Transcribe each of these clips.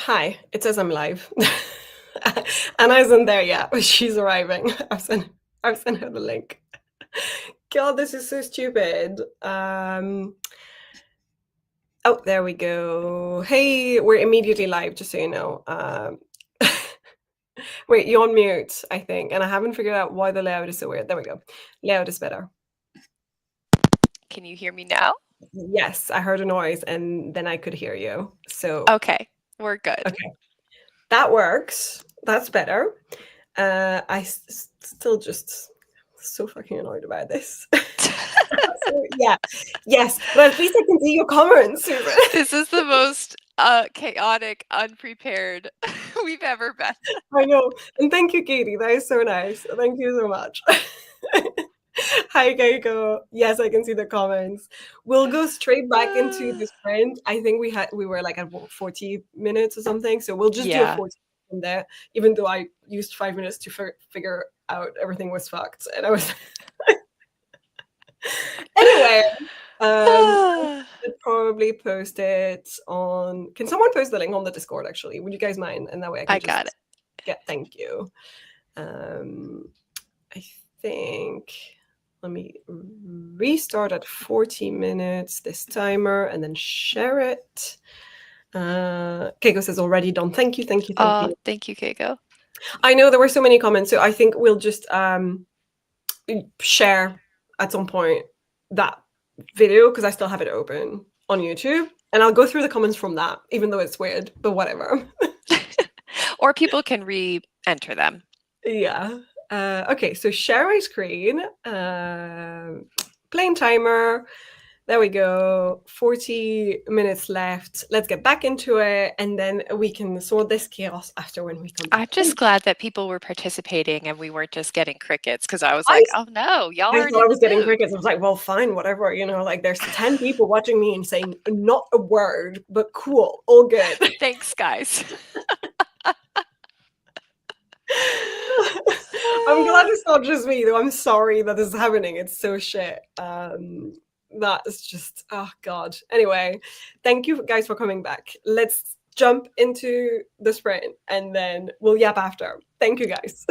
Hi, it says I'm live. Anna isn't there yet, but she's arriving. I've sent her the link. God, this is so stupid. Oh, there we go. Hey, we're immediately live, just so you know. Wait, you're on mute, I think, and I haven't figured out why the layout is so weird. There we go. Layout is better. Can you hear me now? Yes, I heard a noise and then I could hear you. So, Okay, we're good. okay, that works. That's better. Still just so fucking annoyed about this. So, yeah, yes, but at least I can see your comments, Susan. This is the most chaotic, unprepared we've ever been. I know, and thank you, Katie. That is so nice. Thank you so much. Hi, Keiko. Yes, I can see the comments. We'll go straight back into the sprint. I think we were like at 40 minutes or something, so we'll just do a Yeah. 40 from there. Even though I used 5 minutes to figure out everything was fucked, and I was anyway. I should probably post it on. Can someone post the link on the Discord? Actually, would you guys mind? And that way I I can got just it. get. Thank you. Um, I think. Let me restart at 40 minutes this timer and then share it. Keiko says already done. Thank you, thank you, thank Oh, you. thank you, Keiko. I know there were so many comments, so I think we'll just share at some point that video because I still have it open on YouTube, and I'll go through the comments from that, even though it's weird, but whatever. Or people can re-enter them. Yeah. Okay, so share my screen. Playing timer. There we go. 40 minutes left. Let's get back into it, and then we can sort this chaos after when we come I'm back. just glad that people were participating and we weren't just getting crickets because I was I like, oh no, y'all I aren't thought I in was the getting mood. crickets. I was like, well, fine, whatever. Like there's 10 people watching me and saying not a word, but cool, all good. Thanks, guys. I'm glad it's not just me, though. I'm sorry that this is happening. It's so shit. That is just, oh God. Anyway, thank you guys for coming back. Let's jump into the sprint and then we'll yap after. Thank you guys.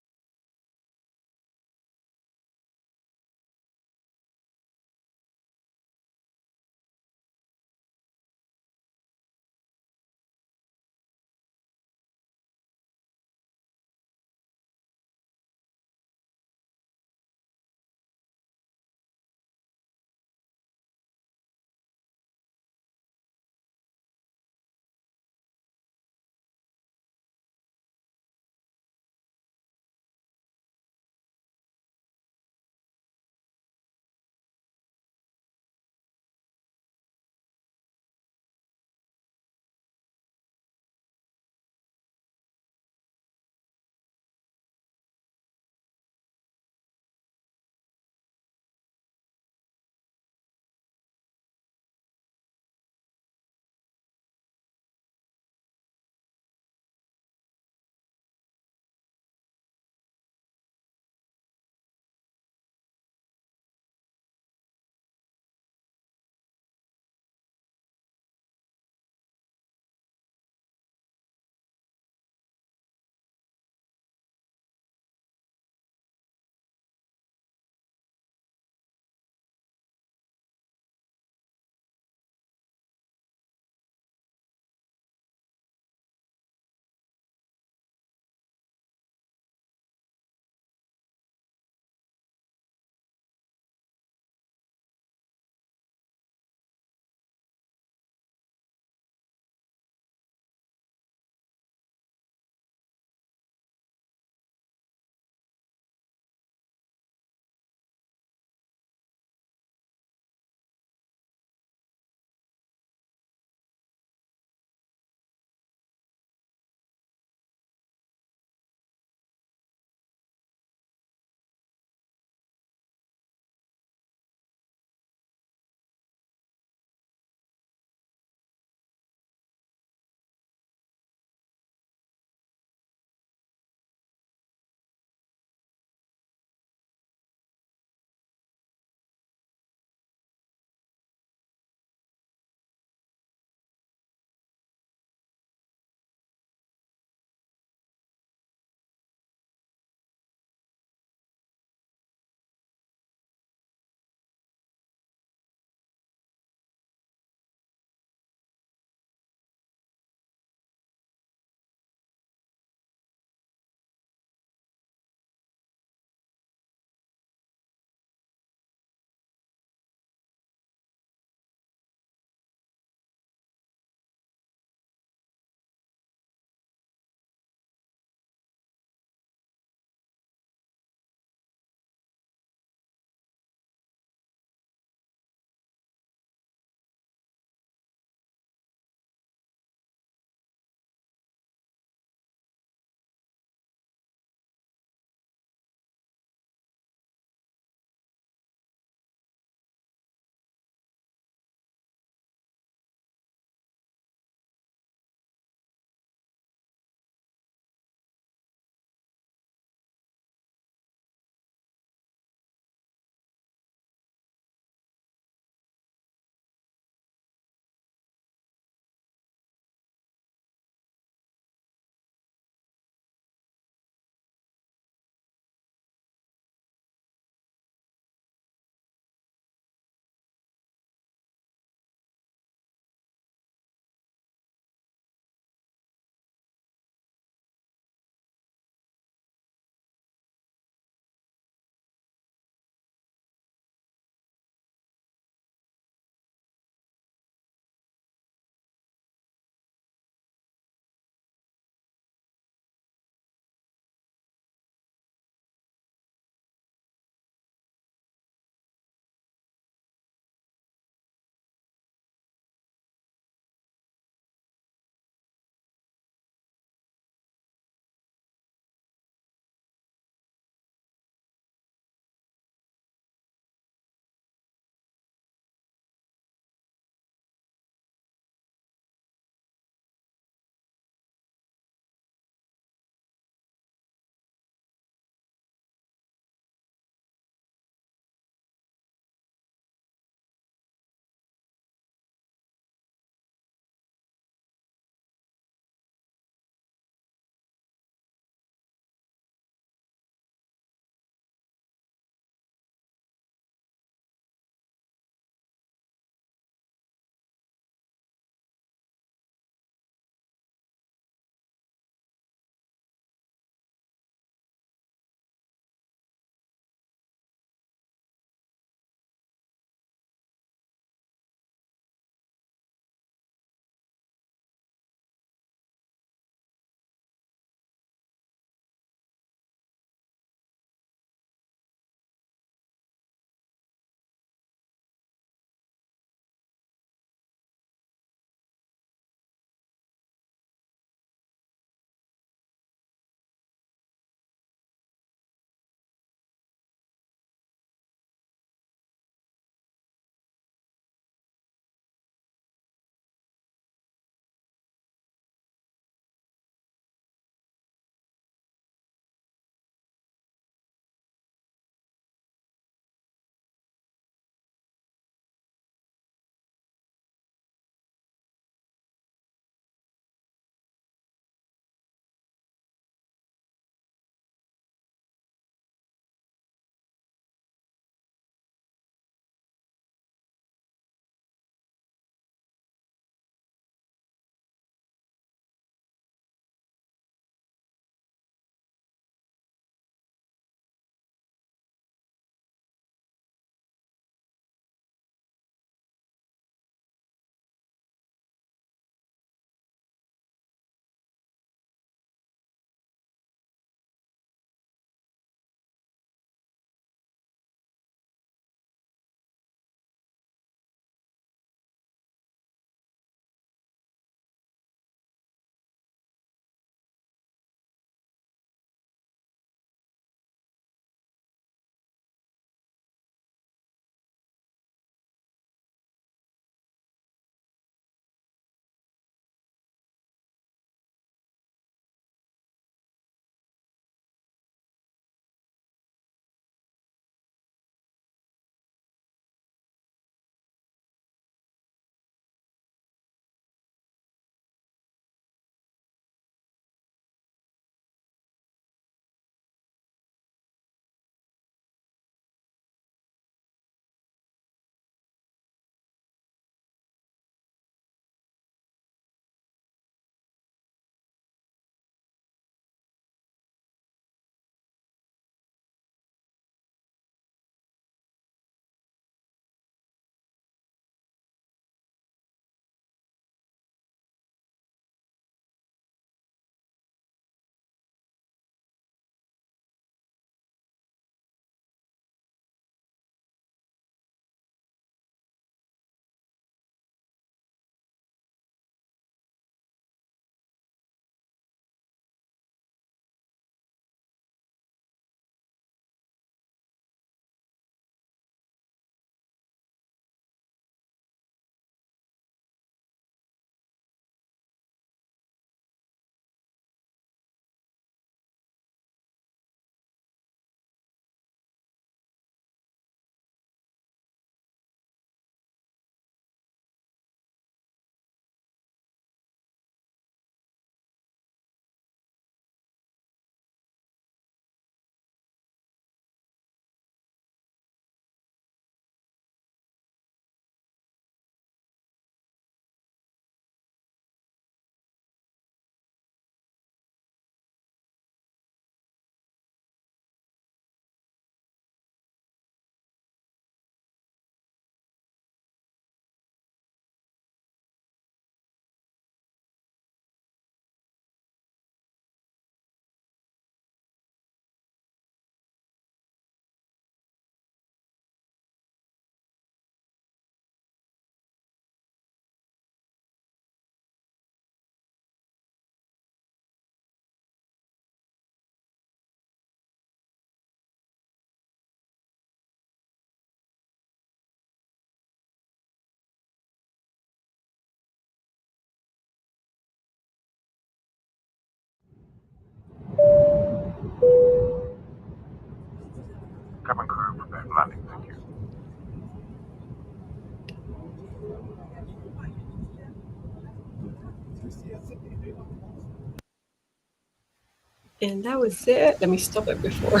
And that was it. Let me stop it before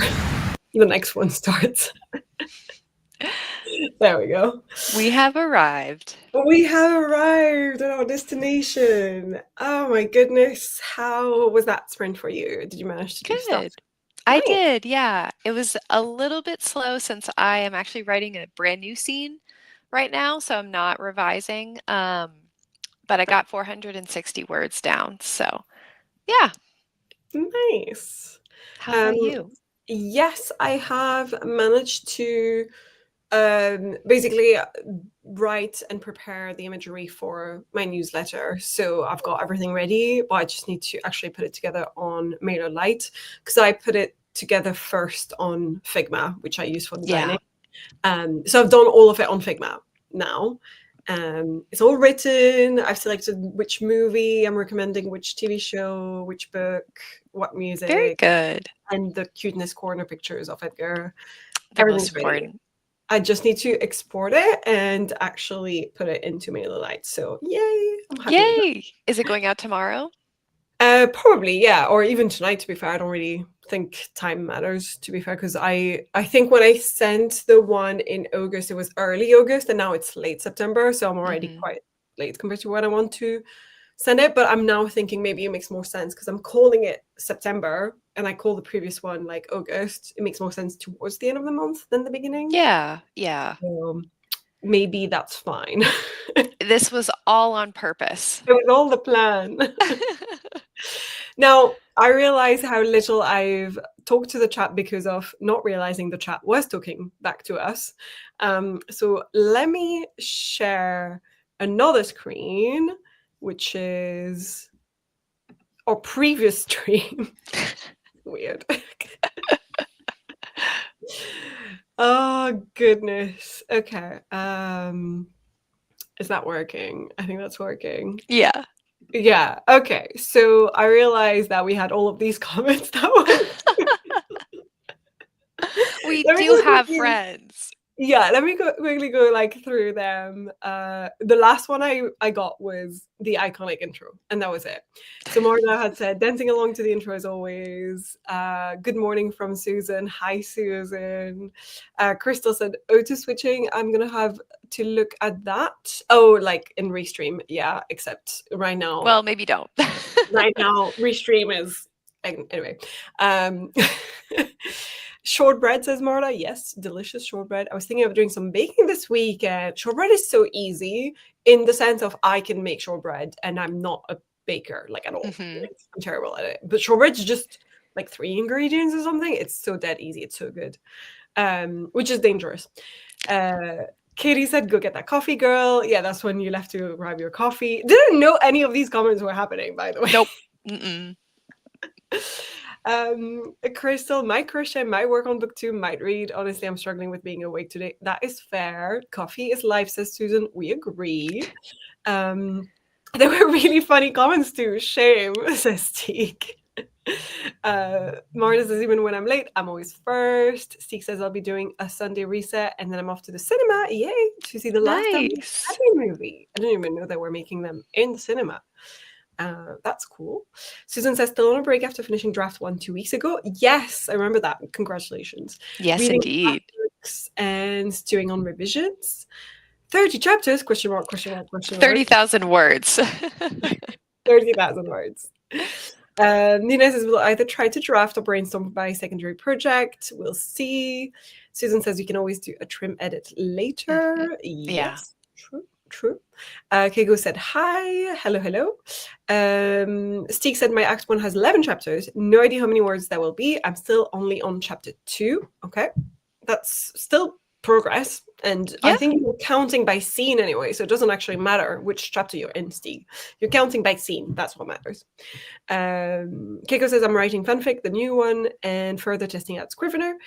the next one starts. There we go. We have arrived. We have arrived at our destination. Oh my goodness. How was that sprint for you? Did you manage to do stuff? Good. I Nice. did, yeah. It was a little bit slow since I am actually writing a brand new scene right now, so I'm not revising. But I got 460 words down, so yeah. Nice. How about Um, you? Yes, I have managed to basically write and prepare the imagery for my newsletter. So I've got everything ready, but I just need to actually put it together on MailerLite because I put it together first on Figma, which I use for designing. So I've done all of it on Figma now. It's all written. I've selected which movie I'm recommending, which TV show, which book, what music. Very good. And the cuteness corner pictures of Edgar. The most important. I just need to export it and actually put it into MailerLite. So yay! I'm happy. Yay! Is it going out tomorrow? Probably, yeah, or even tonight. To be fair, I don't really think time matters. To be fair, because I think when I sent the one in August, it was early August, and now it's late September. So I'm already quite late compared to when I want to send it. But I'm now thinking maybe it makes more sense because I'm calling it September and I call the previous one like August. It makes more sense towards the end of the month than the beginning. Yeah. Maybe that's fine. This was all on purpose. It was all the plan. Now, I realize how little I've talked to the chat because of not realizing the chat was talking back to us. So let me share another screen, which is our previous stream. Weird. Oh, goodness. Okay. Is that working? I think that's working. Yeah. Yeah. Okay. So I realized that we had all of these comments that we do have friends. Yeah, let me quickly go like through them. The last one I got was the iconic intro, and that was it. So Marta had said, dancing along to the intro as always. Good morning from Susan. Hi, Susan. Crystal said, auto switching. I'm going to have to look at that. Oh, like in Restream. Yeah, except right now. Well, maybe don't. Right now, Restream is, anyway. Shortbread, says Marta. Yes, delicious shortbread. I was thinking of doing some baking this week. Shortbread is so easy in the sense of I can make shortbread and I'm not a baker like at all. I'm terrible at it. But shortbread's just like 3 ingredients or something. It's so dead easy. It's so good, which is dangerous. Katie said, go get that coffee, girl. Yeah, that's when you left to grab your coffee. Didn't know any of these comments were happening, by the way. Nope. Crystal, might crochet, might work on book 2, might read. Honestly, I'm struggling with being awake today. That is fair. Coffee is life, says Susan. We agree. There were really funny comments too. Shame, says Teak. Marta says, even when I'm late, I'm always first. Steek says, I'll be doing a Sunday reset and then I'm off to the cinema. Yay, to see the last movie. I didn't even know that we're making them in the cinema. That's cool. Susan says, still on a break after finishing draft 1 2 weeks ago. Yes, I remember that. Congratulations. Yes, reading indeed. And doing on revisions. 30 chapters, question mark, question mark, question mark. 30,000 words. 30,000 words. Nina says, we'll either try to draft or brainstorm by secondary project. We'll see. Susan says, you can always do a trim edit later. Yes, true. Keigo said, hi. Hello. Steek said, my Act 1 has 11 chapters. No idea how many words that will be. I'm still only on chapter 2. Okay. That's still progress. And I think you're counting by scene anyway, so it doesn't actually matter which chapter you're in, Steve. You're counting by scene. That's what matters. Keiko says, I'm writing fanfic, the new one, and further testing out Scrivener.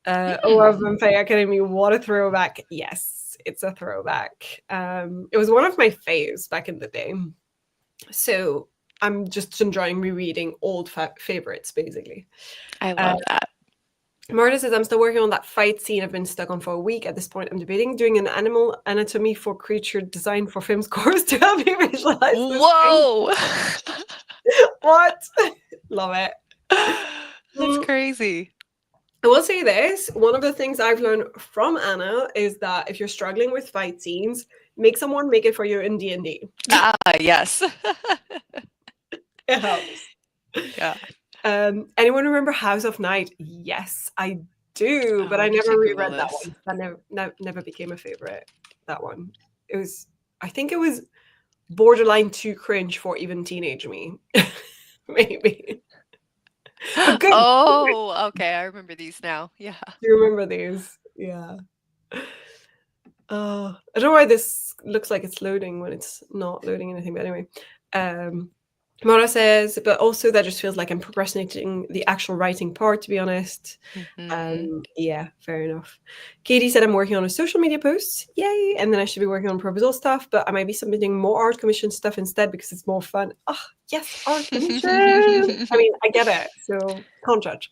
of Vampire Academy, what a throwback. Yes, it's a throwback. It was one of my faves back in the day. So I'm just enjoying rereading old favorites, basically. I love that. Marta says, I'm still working on that fight scene I've been stuck on for a week. At this point, I'm debating doing an animal anatomy for creature design for film scores to help me visualize. Whoa! What? Love it. That's crazy. I will say this, one of the things I've learned from Anna is that if you're struggling with fight scenes, make someone make it for you in D&D. Ah, yes. It helps. Yeah. Anyone remember House of Night? Yes, I do, but Oh, I I need never to reread Google that this. one. That never became a favorite. That one. I think it was borderline too cringe for even teenage me. Maybe. But good. Oh, okay. I remember these now. Yeah. Do you remember these? Yeah. I don't know why this looks like it's loading when it's not loading anything, but anyway. Mara says, but also that just feels like I'm procrastinating the actual writing part, to be honest. Yeah, fair enough. Katie said I'm working on a social media post. Yay. And then I should be working on proposal stuff, but I might be submitting more art commission stuff instead because it's more fun. Oh, yes, art commission. I mean, I get it. So can't judge.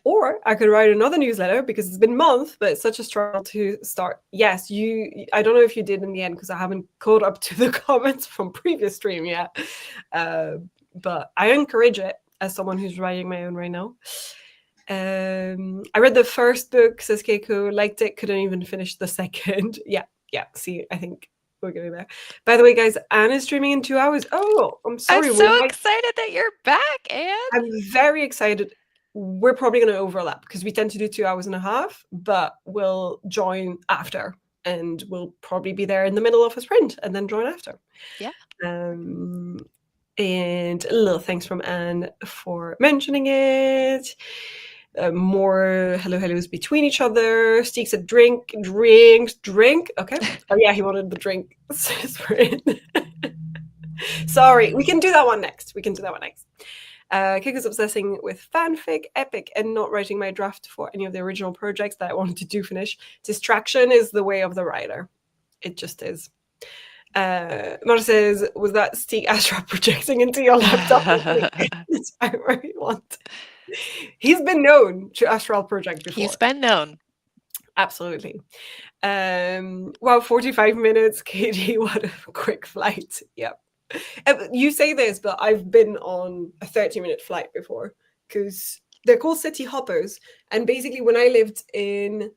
Or I could write another newsletter because it's been months, but it's such a struggle to start. Yes, I don't know if you did in the end because I haven't caught up to the comments from previous stream yet. But I encourage it as someone who's writing my own right now. I read the first book, says Keiko, liked it, couldn't even finish the second. Yeah. See, I think we're getting there. By the way, guys, Anne is streaming in 2 hours. Oh, I'm sorry. I'm so excited that you're back, Anne. I'm very excited. We're probably going to overlap because we tend to do 2 hours and a half, but we'll join after and we'll probably be there in the middle of a sprint and then join after. Yeah. And a little thanks from Anne for mentioning it. More hellos between each other. Steek said drink. Okay. Oh yeah, he wanted the drink. Sorry, we can do that one next. Kik is obsessing with fanfic, epic, and not writing my draft for any of the original projects that I wanted to finish. Distraction is the way of the writer. It just is. Mara says, was that Steek Astra projecting into your laptop? That's what you want. He's been known to astral project before. He's been known. Absolutely. Wow, 45 minutes, Katie. What a quick flight. Yep. You say this, but I've been on a 30-minute flight before because they're called city hoppers. And basically, when I lived in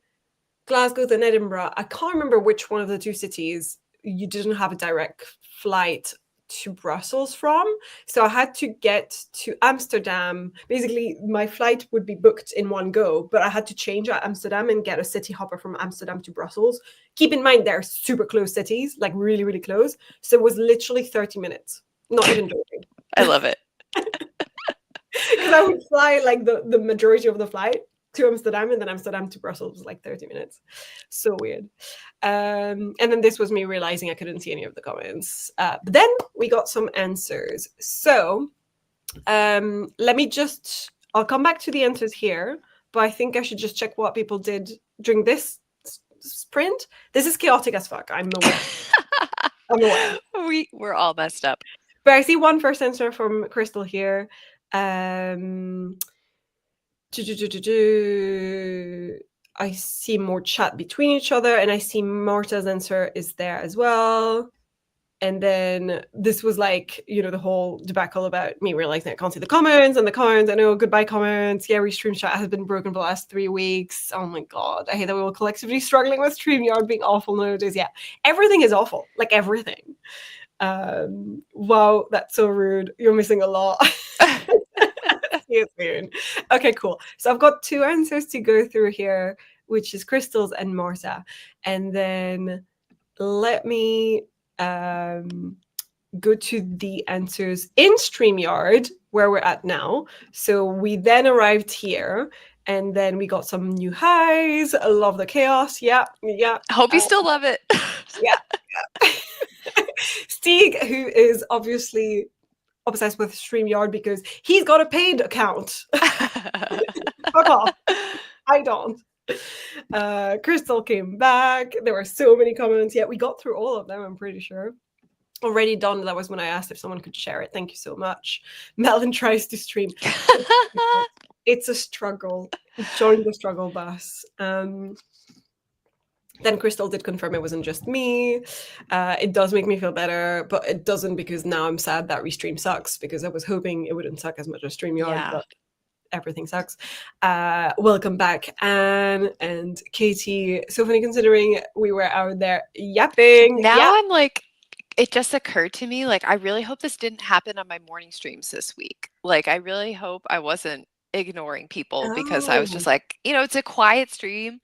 Glasgow and Edinburgh, I can't remember which one of the two cities you didn't have a direct flight to Brussels from. So I had to get to Amsterdam. Basically, my flight would be booked in one go, but I had to change at Amsterdam and get a city hopper from Amsterdam to Brussels. Keep in mind, they're super close cities, like really, really close. So it was literally 30 minutes. Not even joking. I love it. Because I would fly like the majority of the flight to Amsterdam and then Amsterdam to Brussels was like 30 minutes. So weird. And then this was me realizing I couldn't see any of the comments. But then we got some answers. So I'll come back to the answers here, but I think I should just check what people did during this sprint. This is chaotic as fuck. I'm aware. We're all messed up. But I see one first answer from Crystal here. I see more chat between each other, and I see Marta's answer is there as well. And then this was like, the whole debacle about me realizing I can't see the comments and the comments. I know, goodbye comments. Yeah, Restream chat has been broken for the last 3 weeks. Oh my God. I hate that we were collectively struggling with StreamYard being awful nowadays. Yeah, everything is awful. Like everything. Wow, that's so rude. You're missing a lot. See you soon. Okay, cool. So I've got 2 answers to go through here, which is Crystal's and Marta. And then let me go to the answers in StreamYard, where we're at now. So we then arrived here, and then we got some new highs. I love the chaos. Yeah. I hope you still love it. Yeah. Steeg, who is obviously obsessed with StreamYard because he's got a paid account. Fuck off. I don't. Crystal came back. There were so many comments. Yeah, we got through all of them, I'm pretty sure. Already done. That was when I asked if someone could share it. Thank you so much. Melon tries to stream. It's a struggle. Join the struggle bus. Then Crystal did confirm it wasn't just me. It does make me feel better, but it doesn't because now I'm sad that Restream sucks because I was hoping it wouldn't suck as much as StreamYard. Yeah. everything sucks. Welcome back, Anne and Katie. So funny considering we were out there yapping. Now I'm like, it just occurred to me, like, I really hope this didn't happen on my morning streams this week. Like, I really hope I wasn't ignoring people because I was just like, it's a quiet stream.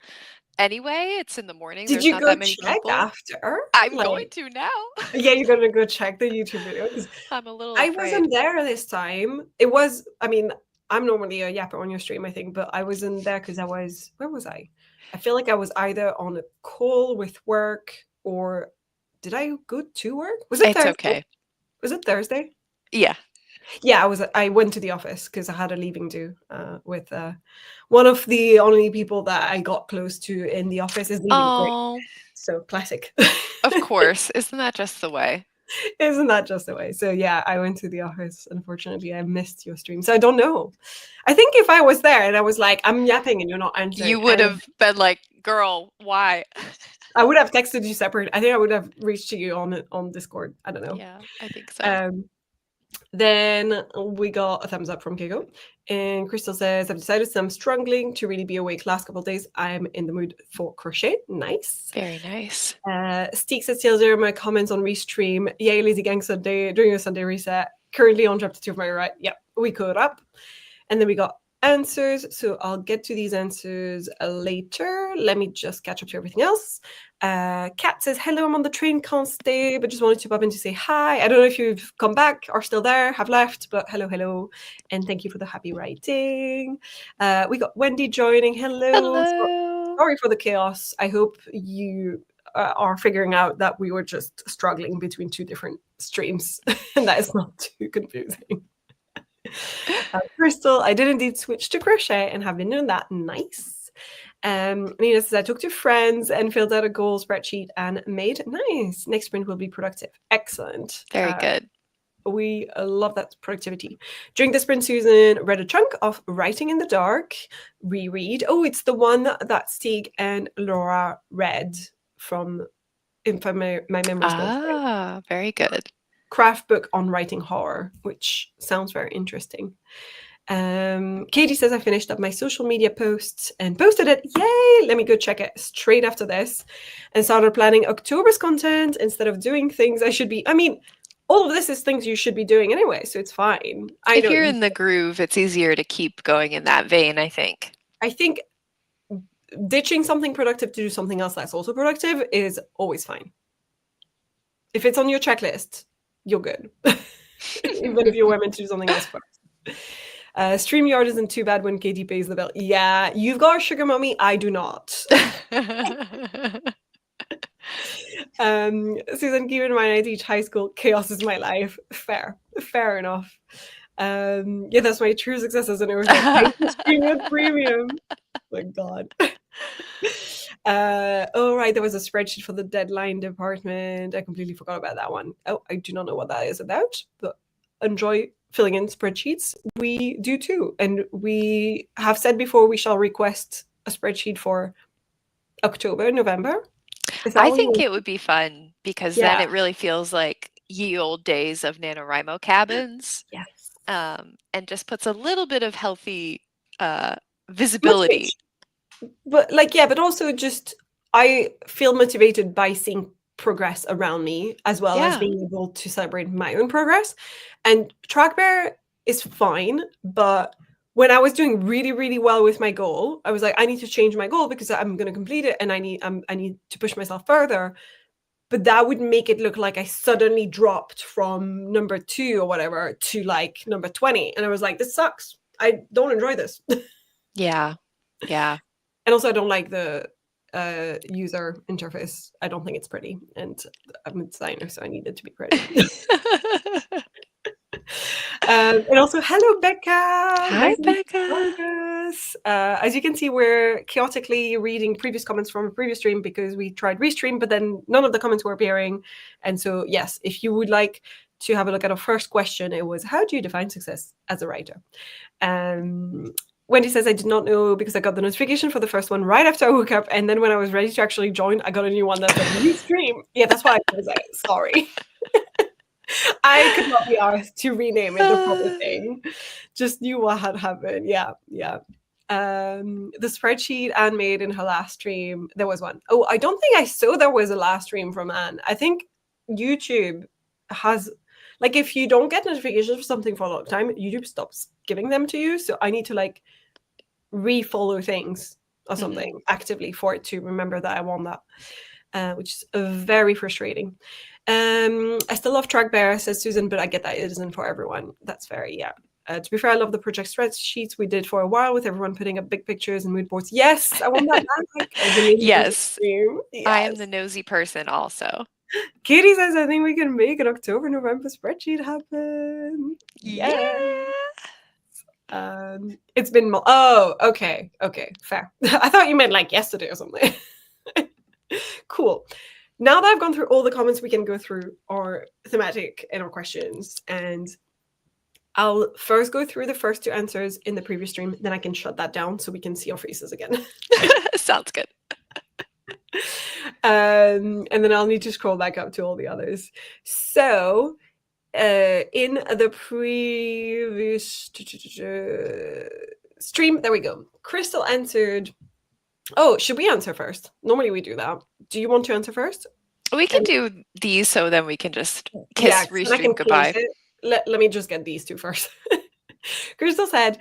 Anyway, it's in the morning. Did There's you not go that many check people. after? I'm going to now. Yeah, you're gonna go check the YouTube videos. I'm a little I afraid. wasn't there this time. I'm normally a yapper on your stream, I think, but I wasn't there because where was I? I feel like I was either on a call with work, or did I go to work? Was it It's Thursday? okay. Was it Thursday? Yeah. Yeah, I went to the office because I had a leaving due with one of the only people that I got close to in the office is leaving. Oh, Great. So classic. of course. Isn't that just the way? Isn't that just the way? So yeah, I went to the office. Unfortunately, I missed your stream. So I don't know. I think if I was there and I was like, I'm yapping and you're not answering, you would have been like, girl, why? I would have texted you separate. I think I would have reached to you on Discord. I don't know. Yeah, I think so. Then we got a thumbs up from Keiko. And Crystal says, I've decided I'm struggling to really be awake last couple of days. I'm in the mood for crochet. Nice. Very nice. Steek says, Taylor, my comments on Restream. Yay, Lazy Gang Sunday, doing a Sunday reset. Currently on chapter 2 of my right. Yep, we caught up. And then we got answers. So I'll get to these answers later. Let me just catch up to everything else. Kat says, hello, I'm on the train, can't stay, but just wanted to pop in to say hi. I don't know if you've come back, are still there, have left, but hello. And thank you for the happy writing. We got Wendy joining. Hello. Sorry for the chaos. I hope you are figuring out that we were just struggling between two different streams and that is not too confusing. Crystal, I did indeed switch to crochet and have been doing that. Nice. Nina says, I talked to friends and filled out a goal spreadsheet and made nice. Next sprint will be productive. Excellent. Very good. We love that productivity. During the sprint, Susan read a chunk of Writing in the Dark, reread. Oh, it's the one that Stieg and Laura read from, if my memory is right. Very good. Craft book on writing horror, which sounds very interesting. Katie says, I finished up my social media posts and posted it. Yay! Let me go check it straight after this and started planning October's content instead of doing things I should be. I mean, all of this is things you should be doing anyway, so it's fine. If you're in the groove, it's easier to keep going in that vein, I think. I think ditching something productive to do something else that's also productive is always fine. If it's on your checklist, you're good. Even if you were meant to do something else first. StreamYard isn't too bad when Katie pays the bill. Yeah, you've got a sugar mommy. I do not. Susan, keep in mind I teach high school. Chaos is my life. Fair enough. Yeah, that's my true success as an overseas. StreamYard Premium. Oh my God. Oh right, there was a spreadsheet for the deadline department. I completely forgot about that one. Oh, I do not know what that is about, but enjoy filling in spreadsheets. We do too, and we have said before we shall request a spreadsheet for October, November. I think it would be fun because then it really feels like ye old days of NaNoWriMo cabins. Yes. And just puts a little bit of healthy visibility. But also just I feel motivated by seeing progress around me as well as being able to celebrate my own progress. And Trackbear is fine, but when I was doing really, really well with my goal, I was like, I need to change my goal because I'm going to complete it and I need to push myself further. But that would make it look like I suddenly dropped from number 2 or whatever to like number 20. And I was like, this sucks. I don't enjoy this. Yeah. And also I don't like the user interface. I don't think it's pretty. And I'm a designer, so I need it to be pretty. And also, hello, Becca. Hi, Becca. As you can see, we're chaotically reading previous comments from a previous stream because we tried Restream, but then none of the comments were appearing. And so, yes, if you would like to have a look at our first question, it was, how do you define success as a writer? Wendy says, I did not know because I got the notification for the first one right after I woke up. And then when I was ready to actually join, I got a new one that said Restream. Yeah, that's why I was like, sorry. I could not be asked to rename it the proper thing. Just knew what had happened. Yeah, yeah. The spreadsheet Anne made in her last stream. There was one. Oh, I don't think I saw there was a last stream from Anne. I think YouTube has, like, if you don't get notifications for something for a long time, YouTube stops giving them to you. So I need to like refollow things or something actively for it to remember that I want that, which is very frustrating. I still love Track Bear, says Susan, but I get that it isn't for everyone. That's very, yeah. To be fair, I love the project spreadsheets we did for a while with everyone putting up big pictures and mood boards. Yes, I want that back. Yes, Yes. I am the nosy person also. Katie says, I think we can make an October, November spreadsheet happen. Yeah. It's been oh, okay, fair. I thought you meant like yesterday or something. Cool. Now that I've gone through all the comments, we can go through our thematic and our questions. And I'll first go through the first two answers in the previous stream, then I can shut that down so we can see our faces again. Sounds good. And then I'll need to scroll back up to all the others. So in the previous stream, there we go. Crystal answered. Oh, should we answer first? Normally we do that. Do you want to answer first? We can do these so then we can just kiss restream goodbye. Let me just get these two first. Crystal said,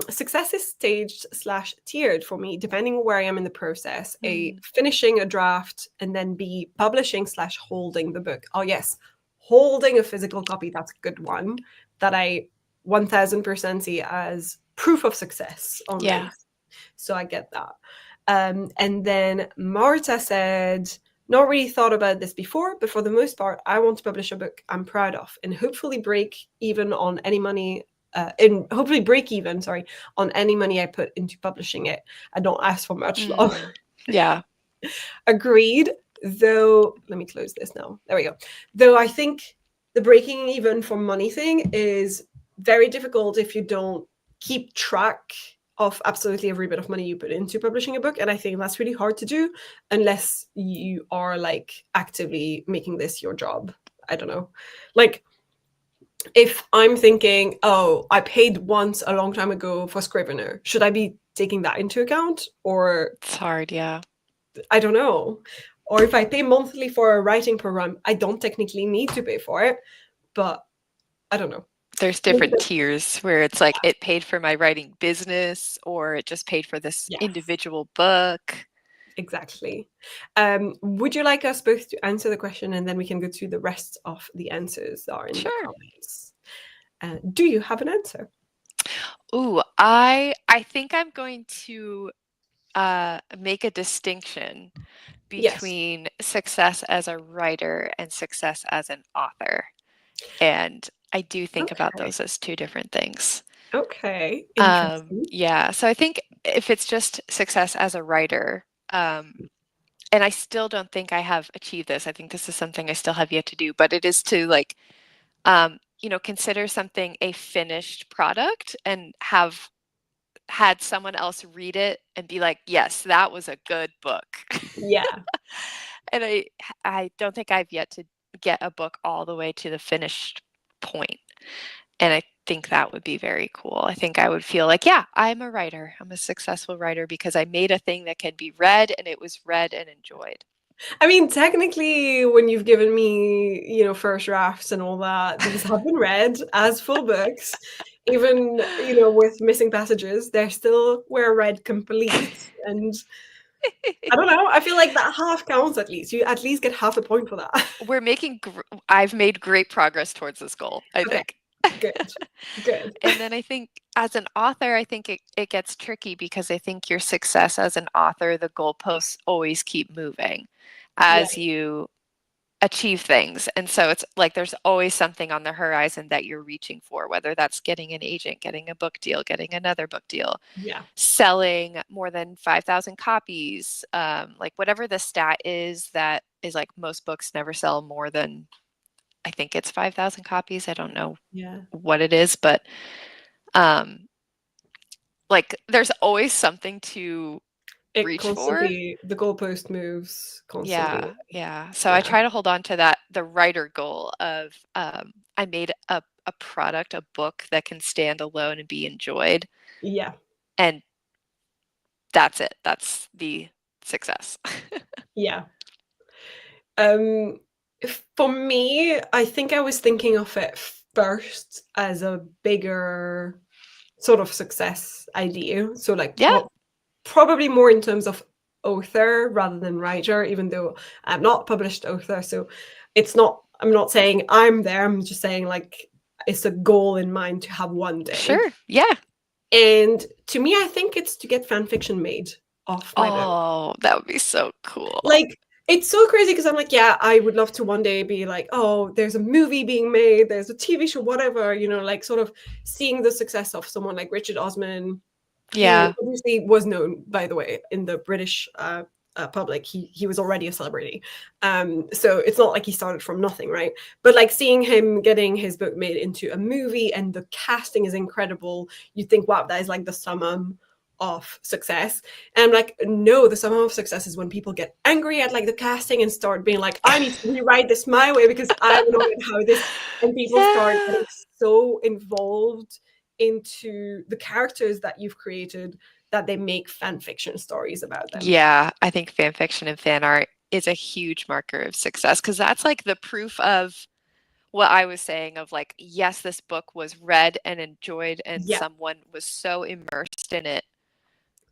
success is staged / tiered for me, depending on where I am in the process. A, finishing a draft, and then B, publishing / holding the book. Oh, yes. Holding a physical copy, that's a good one that I 1000% see as proof of success on this. So I get that. And then Marta said, not really thought about this before, but for the most part, I want to publish a book I'm proud of and hopefully break even on any money, on any money I put into publishing it. I don't ask for much long. Yeah. Agreed. Though, let me close this now. There we go. Though I think the breaking even for money thing is very difficult if you don't keep track of absolutely every bit of money you put into publishing a book. And I think that's really hard to do unless you are like actively making this your job. I don't know. Like if I'm thinking, oh, I paid once a long time ago for Scrivener, should I be taking that into account? Or it's hard, yeah. I don't know. Or if I pay monthly for a writing program, I don't technically need to pay for it, but I don't know. There's different tiers where it's like it paid for my writing business or it just paid for this individual book. Exactly. Would you like us both to answer the question and then we can go to the rest of the answers that are in the comments? Do you have an answer? Ooh, I think I'm going to make a distinction between success as a writer and success as an author. And I do think about those as two different things. Okay. Yeah. So I think if it's just success as a writer, and I still don't think I have achieved this. I think this is something I still have yet to do, but it is to like, consider something a finished product and have had someone else read it and be like, yes, that was a good book. Yeah. And I don't think I've yet to get a book all the way to the finished point. And I think that would be very cool. I think I would feel like, yeah, I'm a writer. I'm a successful writer because I made a thing that can be read and it was read and enjoyed. I mean, technically, when you've given me, first drafts and all that, these have been read as full books. Even, with missing passages, they still were read complete. And I don't know. I feel like that half counts at least. You at least get half a point for that. I've made great progress towards this goal, I think. Good. And then I think as an author, I think it gets tricky because I think your success as an author, the goalposts always keep moving as you achieve things. And so it's like there's always something on the horizon that you're reaching for, whether that's getting an agent, getting a book deal, getting another book deal, selling more than 5,000 copies, like whatever the stat is that is like most books never sell more than, I think it's 5,000 copies. I don't know what it is, but like there's always something to It reach for. constantly, the goalpost moves constantly. Yeah, yeah. So I Yeah. try to hold on to that, the writer goal of I made a product, a book that can stand alone and be enjoyed, Yeah. and that's it. That's the success. Yeah. Um, for me, I think I was thinking of it first as a bigger sort of success idea. So like Yeah, probably more in terms of author rather than writer, even though I'm not published author. So it's not, I'm not saying I'm there. I'm just saying like it's a goal in mind to have one day. sure. Yeah. And to me, I think it's to get fan fiction made of my book. Oh, that would be so cool. Like it's so crazy because I'm like, yeah, I would love to one day be like, oh, there's a movie being made, there's a TV show, whatever, like sort of seeing the success of someone like Richard Osman, who Yeah. obviously was known, by the way, in the British public. He was already a celebrity, so it's not like he started from nothing, right? But like seeing him getting his book made into a movie and the casting is incredible, you think, wow, that is like the summum of success. And I'm like, no, the summum of success is when people get angry at like the casting and start being like, I need to rewrite this my way because I'm annoyed how this, and people start Yeah. getting so involved into the characters that you've created that they make fan fiction stories about them. Yeah, I think fan fiction and fan art is a huge marker of success because that's like the proof of what I was saying of like, yes, this book was read and enjoyed, and Yeah. someone was so immersed in it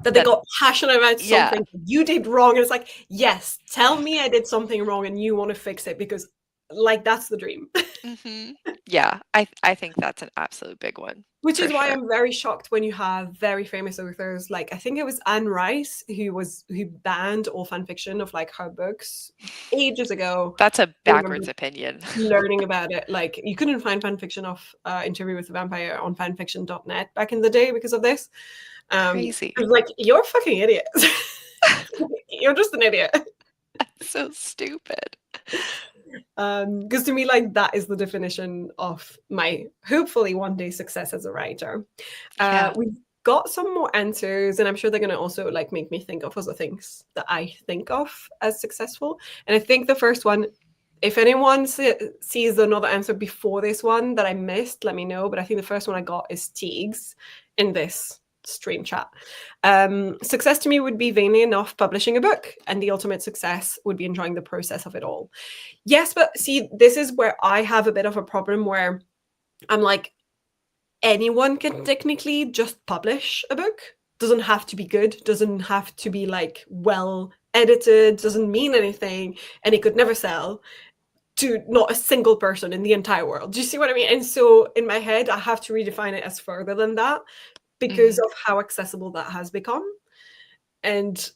That they that, got passionate about yeah, something you did wrong. And it's like, yes, tell me I did something wrong and you want to fix it because like that's the dream. hmm yeah, I think that's an absolute big one Which for is why sure. I'm very shocked when you have very famous authors like I think it was Anne Rice who banned all fan fiction of like her books ages ago. That's a I remember backwards opinion. learning about it. Like you couldn't find fan fiction of Interview with the Vampire on fanfiction.net back in the day because of this. I Crazy. was like, you're a fucking idiot. You're just an idiot. So stupid. Because to me, like that is the definition of my hopefully one day success as a writer. Yeah. We've got some more answers, and I'm sure they're going to also like make me think of other things that I think of as successful. And I think the first one, if anyone sees another answer before this one that I missed, let me know. But I think the first one I got is Teagues in this stream chat. Success to me would be vainly enough publishing a book, and the ultimate success would be enjoying the process of it all. Yes, but see, this is where I have a bit of a problem where I'm like, anyone can technically just publish a book. Doesn't have to be good, doesn't have to be like well edited, doesn't mean anything, and it could never sell to not a single person in the entire world. Do you see what I mean? And so in my head, I have to redefine it as further than that because Mhm. of how accessible that has become. And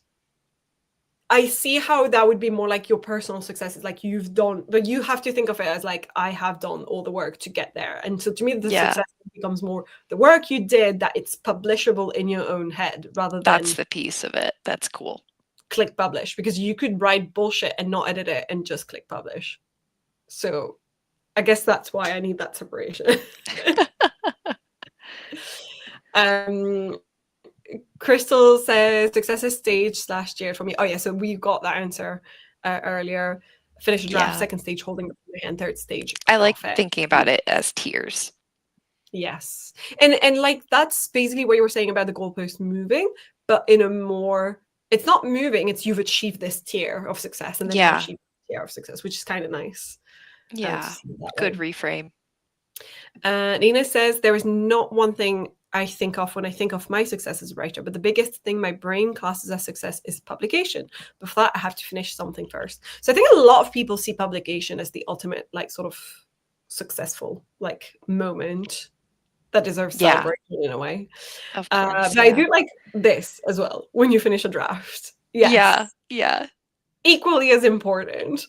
I see how that would be more like your personal success. It's like you've done, but you have to think of it as like, I have done all the work to get there. And so to me, the Yeah, success becomes more the work you did, that it's publishable in your own head rather that's than the piece of it. That's cool. click publish, because you could write bullshit and not edit it and just click publish. So I guess that's why I need that separation. um, Crystal says success is stage / tiered for me. Oh yeah, so we got that answer earlier. Finish a draft, Yeah. second stage holding the play, and third stage I like profit. thinking about it as tiers. Yes, and like that's basically what you were saying about the goalpost moving, but in a more, it's not moving, it's you've achieved this tier of success, and then you've Yeah. achieved this tier of success, which is kind of nice. To Yeah. see it that Good way. reframe. Nina says, there is not one thing I think of when I think of my success as a writer, but the biggest thing my brain classes as success is publication. Before that, I have to finish something first. So I think a lot of people see publication as the ultimate, like, sort of successful, like, moment that deserves Yeah. celebration in a way. Of course. But I do like this as well, when you finish a draft. Yes. Yeah. Yeah. Equally as important.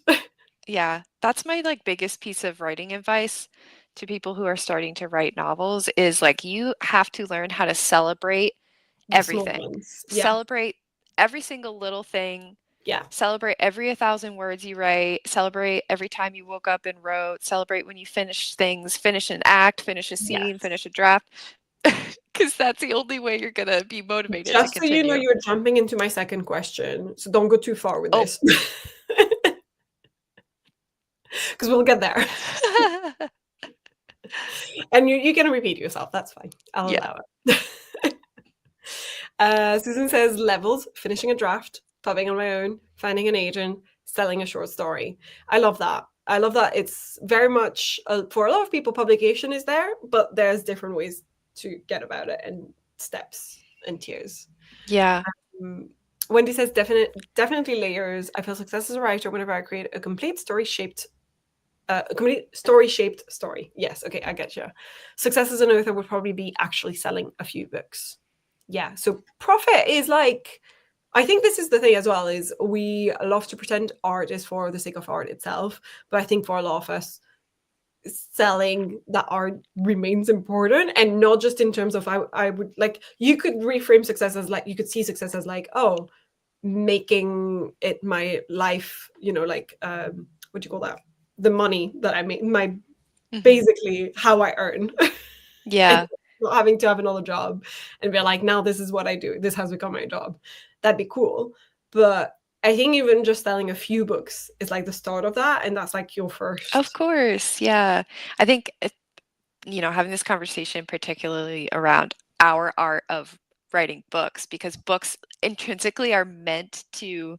Yeah. That's my like biggest piece of writing advice to people who are starting to write novels is like you have to learn how to celebrate The small everything. ones. Yeah. Celebrate every single little thing. Yeah. Celebrate every 1,000 words you write. Celebrate every time you woke up and wrote. Celebrate when you finish things, finish an act, finish a scene, Yes. finish a draft. because that's the only way you're gonna be motivated to Just so you know, continue. you're jumping into my second question, so don't go too far with Oh. this. Because we'll get there. And you can repeat yourself. That's fine. I'll Yeah. allow it. Susan says levels, finishing a draft, pubbing on my own, finding an agent, selling a short story. I love that. I love that it's very much, for a lot of people, publication is there, but there's different ways to get about it and steps and tiers. Yeah. Wendy says definitely layers. I feel success as a writer whenever I create a complete story-shaped story. Yes, okay, I get you. Success as an author would probably be actually selling a few books. Yeah, so profit is like, I think this is the thing as well, is we love to pretend art is for the sake of art itself, but I think for a lot of us, selling that art remains important, and not just in terms of, I would like, you could reframe success as like, you could see success as like, oh, making it my life, like, what do you call that, the money that I make, my basically how I earn. And Yeah. not having to have another job and be like, now this is what I do, this has become my job. That'd be cool. But I think even just selling a few books is like the start of that, and that's like your first. Of course. Yeah. I think, having this conversation particularly around our art of writing books, because books intrinsically are meant to,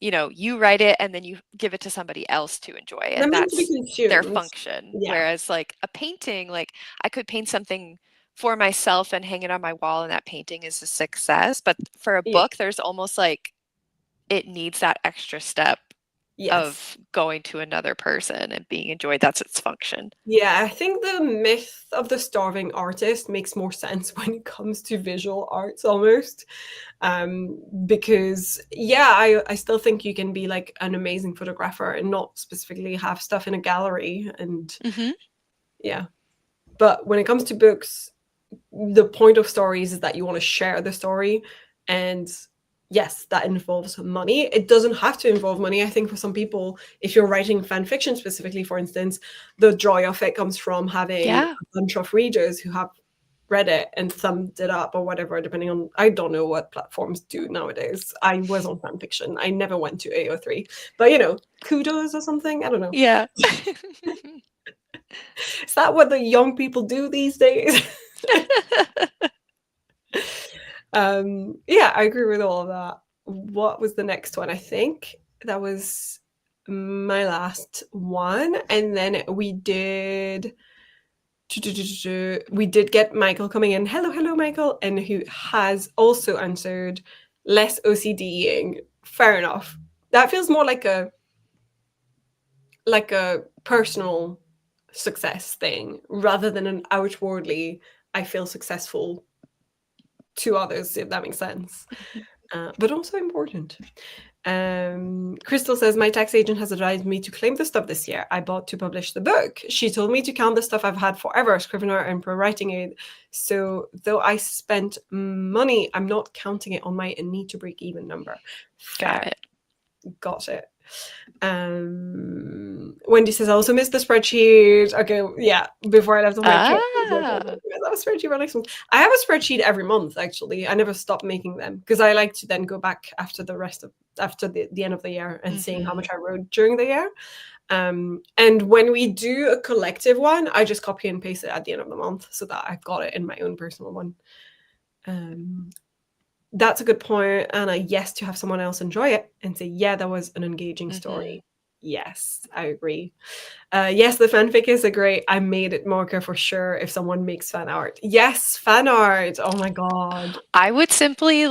you write it and then you give it to somebody else to enjoy, They're and meant to be that's their consumed. function. Yeah. Whereas like a painting, like I could paint something for myself and hang it on my wall and that painting is a success. But for a Yeah. book, there's almost like it needs that extra step Yes. of going to another person and being enjoyed. That's its function. Yeah, I think the myth of the starving artist makes more sense when it comes to visual arts almost. Because yeah, I still think you can be like an amazing photographer and not specifically have stuff in a gallery, and Mm-hmm. yeah. But when it comes to books, the point of stories is that you want to share the story, and yes, that involves money. It doesn't have to involve money. I think for some people, if you're writing fan fiction specifically, for instance, the joy of it comes from having Yeah. a bunch of readers who have read it and summed it up or whatever, depending on, I don't know what platforms do nowadays. I was on fan fiction. I never went to AO3, but kudos or something. I don't know. Yeah. Is that what the young people do these days? Yeah, I agree with all of that. What was the next one? I think that was my last one, and then we did get Michael coming in. Hello, Michael, and who has also answered less OCDing. Fair enough. That feels more like a personal success thing rather than an outwardly I feel successful to others, if that makes sense. But also important. Crystal says, my tax agent has advised me to claim the stuff this year I bought to publish the book. She told me to count the stuff I've had forever, Scrivener and Pro Writing Aid. So though I spent money, I'm not counting it on my need to break even number. Got it. Got it. Wendy says, I also missed the spreadsheet. Okay, yeah. Before I left, I was like, I have a spreadsheet for next month. I have a spreadsheet every month, actually. I never stop making them because I like to then go back after the end of the year and seeing how much I wrote during the year. And when we do a collective one, I just copy and paste it at the end of the month so that I've got it in my own personal one. That's a good point, Anna. Yes, to have someone else enjoy it and say, yeah, that was an engaging story. Yes, I agree. Yes, the fanfic is a great I made it marker for sure if someone makes fan art. Yes, fan art. Oh my God. I would simply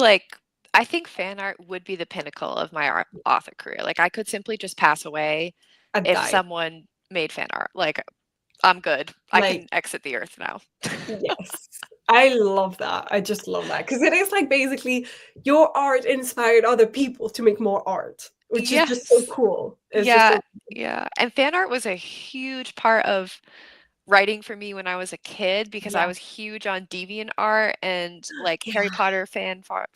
I think fan art would be the pinnacle of my author career. Like I could simply just pass away if someone made fan art. Like I'm good. I can exit the earth now. Yes. I love that. I just love that because it is like basically your art inspired other people to make more art, which is just so cool. Yeah. And fan art was a huge part of writing for me when I was a kid because I was huge on DeviantArt and like Harry Potter fan art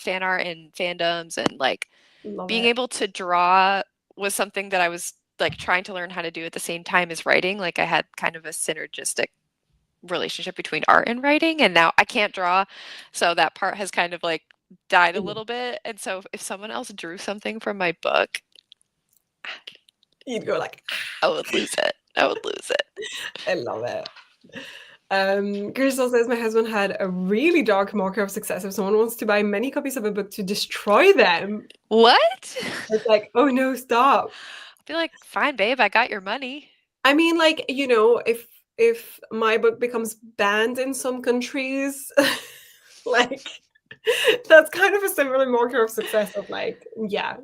and fandoms, and like being able to draw was something that I was like trying to learn how to do at the same time as writing. Like I had kind of a synergistic relationship between art and writing, and now I can't draw, so that part has kind of like died a little bit. And so if someone else drew something from my book, You'd go like, I would lose it. I would lose it. I love it. Crystal says my husband had a really dark marker of success. If someone wants to buy many copies of a book to destroy them, What? it's like, oh no, stop. I'd be like, fine, babe, I got your money. I mean, like, you know, if my book becomes banned in some countries, like that's kind of a similar marker of success of like, yeah,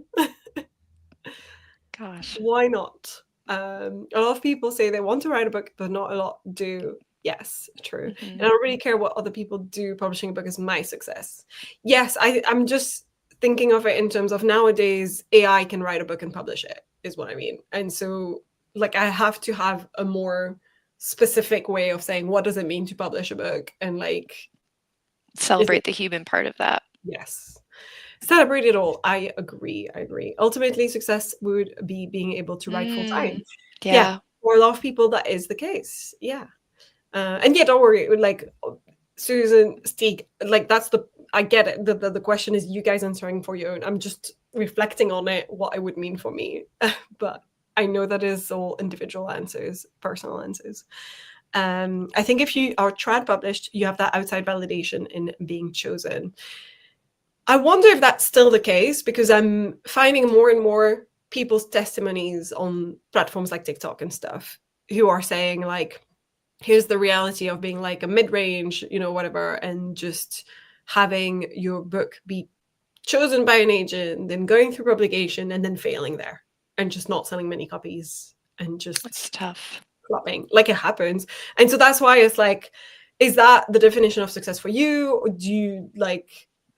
Gosh. why not? A lot of people say they want to write a book, but not a lot do. Yes, true. And I don't really care what other people do. Publishing a book is my success. Yes, I'm just thinking of it in terms of nowadays AI can write a book and publish it, is what I mean. And so like I have to have a more specific way of saying what does it mean to publish a book and like celebrate the human part of that. Yes. Celebrate it all. I agree. Ultimately, success would be being able to write full time. Yeah. For a lot of people, that is the case. Yeah. And yeah, don't worry. Like Susan, Stieg, like that's I get it. The question is you guys answering for your own. I'm just reflecting on it, what it would mean for me. But I know that is all individual answers, personal answers. I think if you are trad published, you have that outside validation in being chosen. I wonder if that's still the case because I'm finding more and more people's testimonies on platforms like TikTok and stuff who are saying like, here's the reality of being like a mid-range, you know, whatever, and just having your book be chosen by an agent, then going through publication and then failing there and just not selling many copies and just it's tough. Flopping. Like it happens. And so that's why it's like, is that the definition of success for you? Or do you like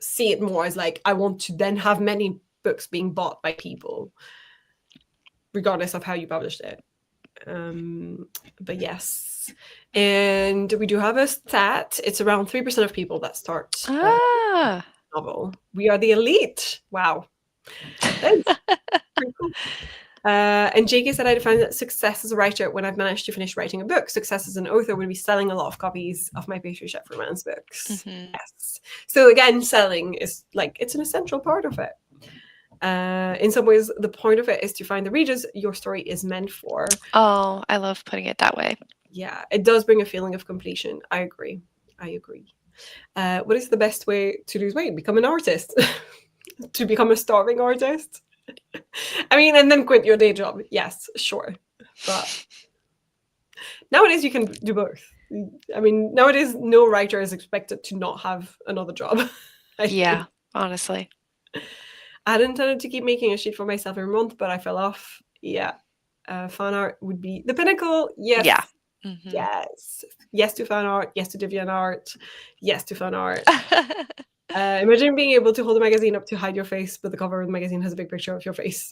see it more as like, I want to then have many books being bought by people, regardless of how you published it? But yes. And we do have a stat. It's around 3% of people that start a novel. We are the elite. Wow. Thanks. Pretty cool. And JK said, I define that success as a writer when I've managed to finish writing a book. Success as an author would be selling a lot of copies of my pastry chef romance books. Yes. So again, selling is like, it's an essential part of it. In some ways, the point of it is to find the readers your story is meant for. Oh, I love putting it that way. Yeah, it does bring a feeling of completion. I agree. What is the best way to lose weight? Become an artist. To become a starving artist? I mean, and then quit your day job. Yes, sure. But nowadays you can do both. I mean, nowadays no writer is expected to not have another job. Yeah, honestly. I had intended to keep making a sheet for myself every month, but I fell off. Yeah. Fan art would be the pinnacle. Yes. Yeah. Yes. Yes to fan art. Yes to DeviantArt. Yes to fan art. Imagine being able to hold a magazine up to hide your face, but the cover of the magazine has a big picture of your face.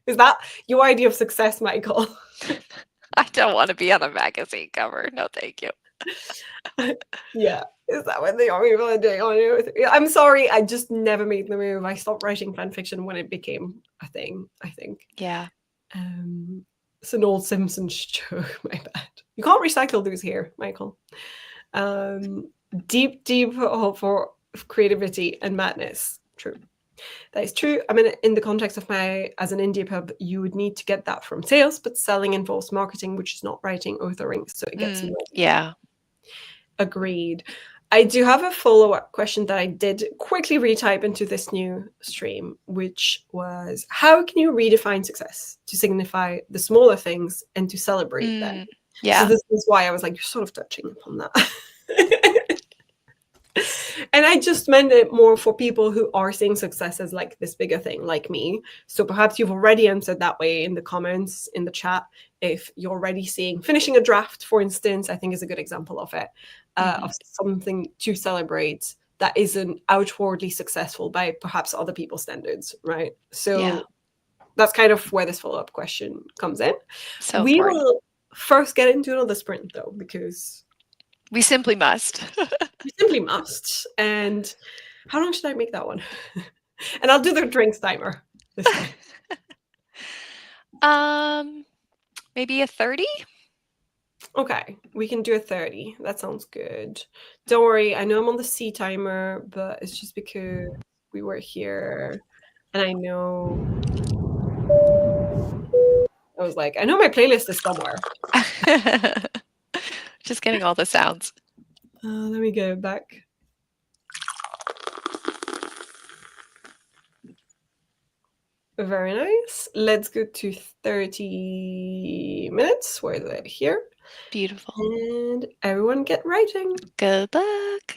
Is that your idea of success, Michael? I don't want to be on a magazine cover. No, thank you. Yeah. Is that what the young people are doing? I'm sorry. I just never made the move. I stopped writing fan fiction when it became a thing, I think. Yeah. It's an old Simpsons joke. My bad. You can't recycle those here, Michael. Deep hope for creativity and madness. True. That is true. I mean, in the context of as an indie pub, you would need to get that from sales, but selling involves marketing, which is not writing, authoring. So it gets yeah. Agreed. I do have a follow-up question that I did quickly retype into this new stream, which was, how can you redefine success to signify the smaller things and to celebrate them? Yeah. So this is why I was like, you're sort of touching upon that. And I just meant it more for people who are seeing success as like this bigger thing, like me. So perhaps you've already answered that way in the comments, in the chat. If you're already seeing finishing a draft, for instance, I think is a good example of it, of something to celebrate that isn't outwardly successful by perhaps other people's standards, right? So that's kind of where this follow-up question comes in. So we will first get into another sprint, though, because we simply must. We simply must. And how long should I make that one? And I'll do the drinks timer this time. Maybe a 30? Okay, we can do a 30. That sounds good. Don't worry, I know I'm on the C timer, but it's just because we were here and I know I was like, I know my playlist is somewhere. Just getting all the sounds. Let me go back. Very nice. Let's go to 30 minutes. Where is it? Here. Beautiful. And everyone get writing. Good luck.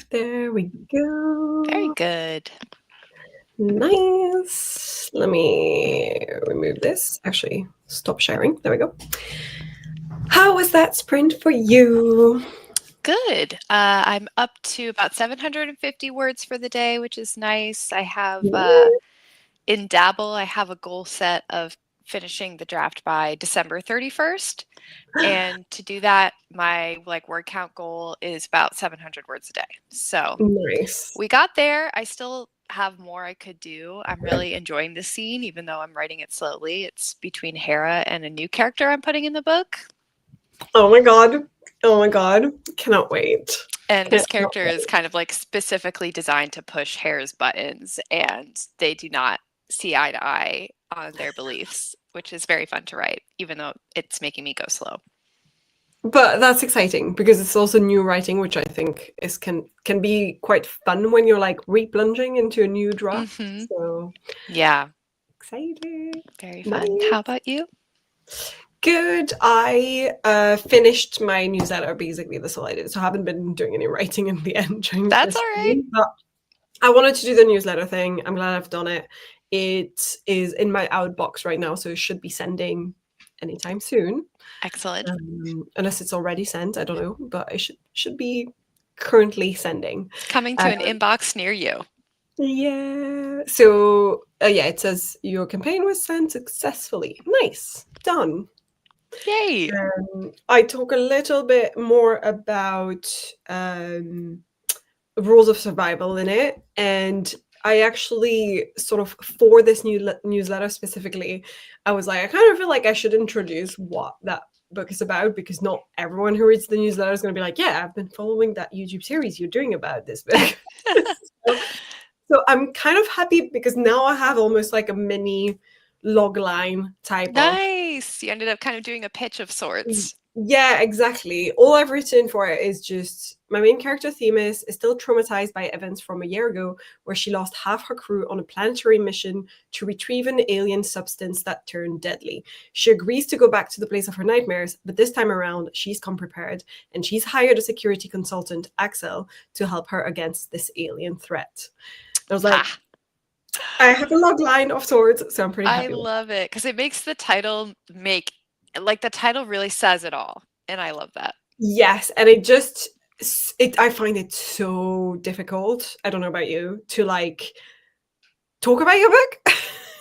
There we go. Very good. Nice. Let me remove this. Actually, stop sharing. There we go. How was that sprint for you? Good. I'm up to about 750 words for the day, which is nice. I have in Dabble, I have a goal set of finishing the draft by December 31st. And to do that, my word count goal is about 700 words a day. So Nice. we got there. I still have more I could do. I'm really enjoying the scene, even though I'm writing it slowly. It's between Hera and a new character I'm putting in the book. Oh my god. Oh my god. Cannot wait. And this character is kind of specifically designed to push Hera's buttons, and they do not see eye to eye on their beliefs, which is very fun to write, even though it's making me go slow. But that's exciting because it's also new writing, which I think is can be quite fun when you're replunging into a new draft. Mm-hmm. So yeah, excited. Very fun. Nice. How about you? Good. I finished my newsletter. Basically, that's all I did. So I haven't been doing any writing in the end. That's all right. But I wanted to do the newsletter thing. I'm glad I've done it. It is in my outbox right now, so it should be sending anytime soon. Excellent. Unless it's already sent, I don't know, but it should be currently sending. It's coming to an inbox near you. Yeah. So it says your campaign was sent successfully. Nice. Done. Yay. I talk a little bit more about rules of survival in it, and I actually sort of, for this newsletter specifically, I was like, I kind of feel like I should introduce what that book is about, because not everyone who reads the newsletter is going to be like, yeah, I've been following that YouTube series you're doing about this book. So I'm kind of happy because now I have almost like a mini logline type. Nice. You ended up kind of doing a pitch of sorts. Yeah, exactly. All I've written for it is just my main character, Themis, is still traumatized by events from a year ago where she lost half her crew on a planetary mission to retrieve an alien substance that turned deadly. She agrees to go back to the place of her nightmares, but this time around, she's come prepared, and she's hired a security consultant, Axel, to help her against this alien threat. I was like, I have a log line of sorts, so I'm pretty happy. I love it because it makes the title the title really says it all, and I love that. Yes, and I find it so difficult. I don't know about you, to talk about your book.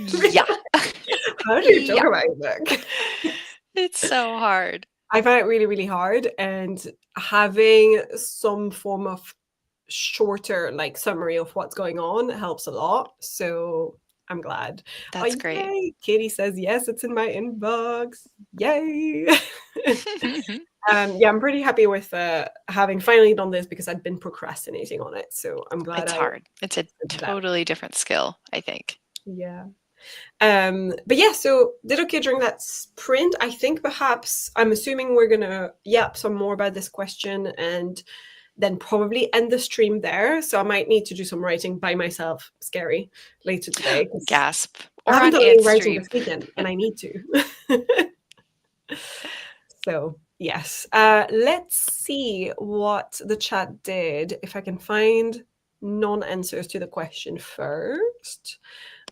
Yeah. How do you talk about your book? It's so hard. I find it really, really hard, and having some form of shorter summary of what's going on helps a lot. So I'm glad. That's great. Yay. Katie says yes, it's in my inbox. Yay. I'm pretty happy with having finally done this, because I'd been procrastinating on it. So I'm glad. It's hard. It's a totally different skill, I think. Yeah. But yeah, so did okay during that sprint. I think perhaps, I'm assuming we're gonna yap some more about this question and then probably end the stream there. So I might need to do some writing by myself, scary, later today. Gasp. Or I haven't done any writing this weekend, and I need to. So yes, let's see what the chat did. If I can find non-answers to the question first.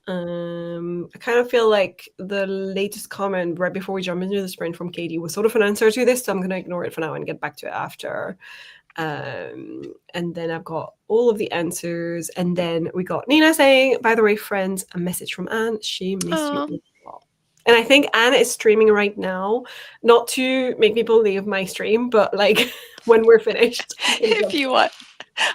I kind of feel like the latest comment right before we jump into the sprint from Katie was sort of an answer to this, so I'm going to ignore it for now and get back to it after. And then I've got all of the answers, and then we got Nina saying, by the way, friends, a message from Anne. She missed you a lot. And I think Anne is streaming right now, not to make people leave my stream, but when we're finished. If you want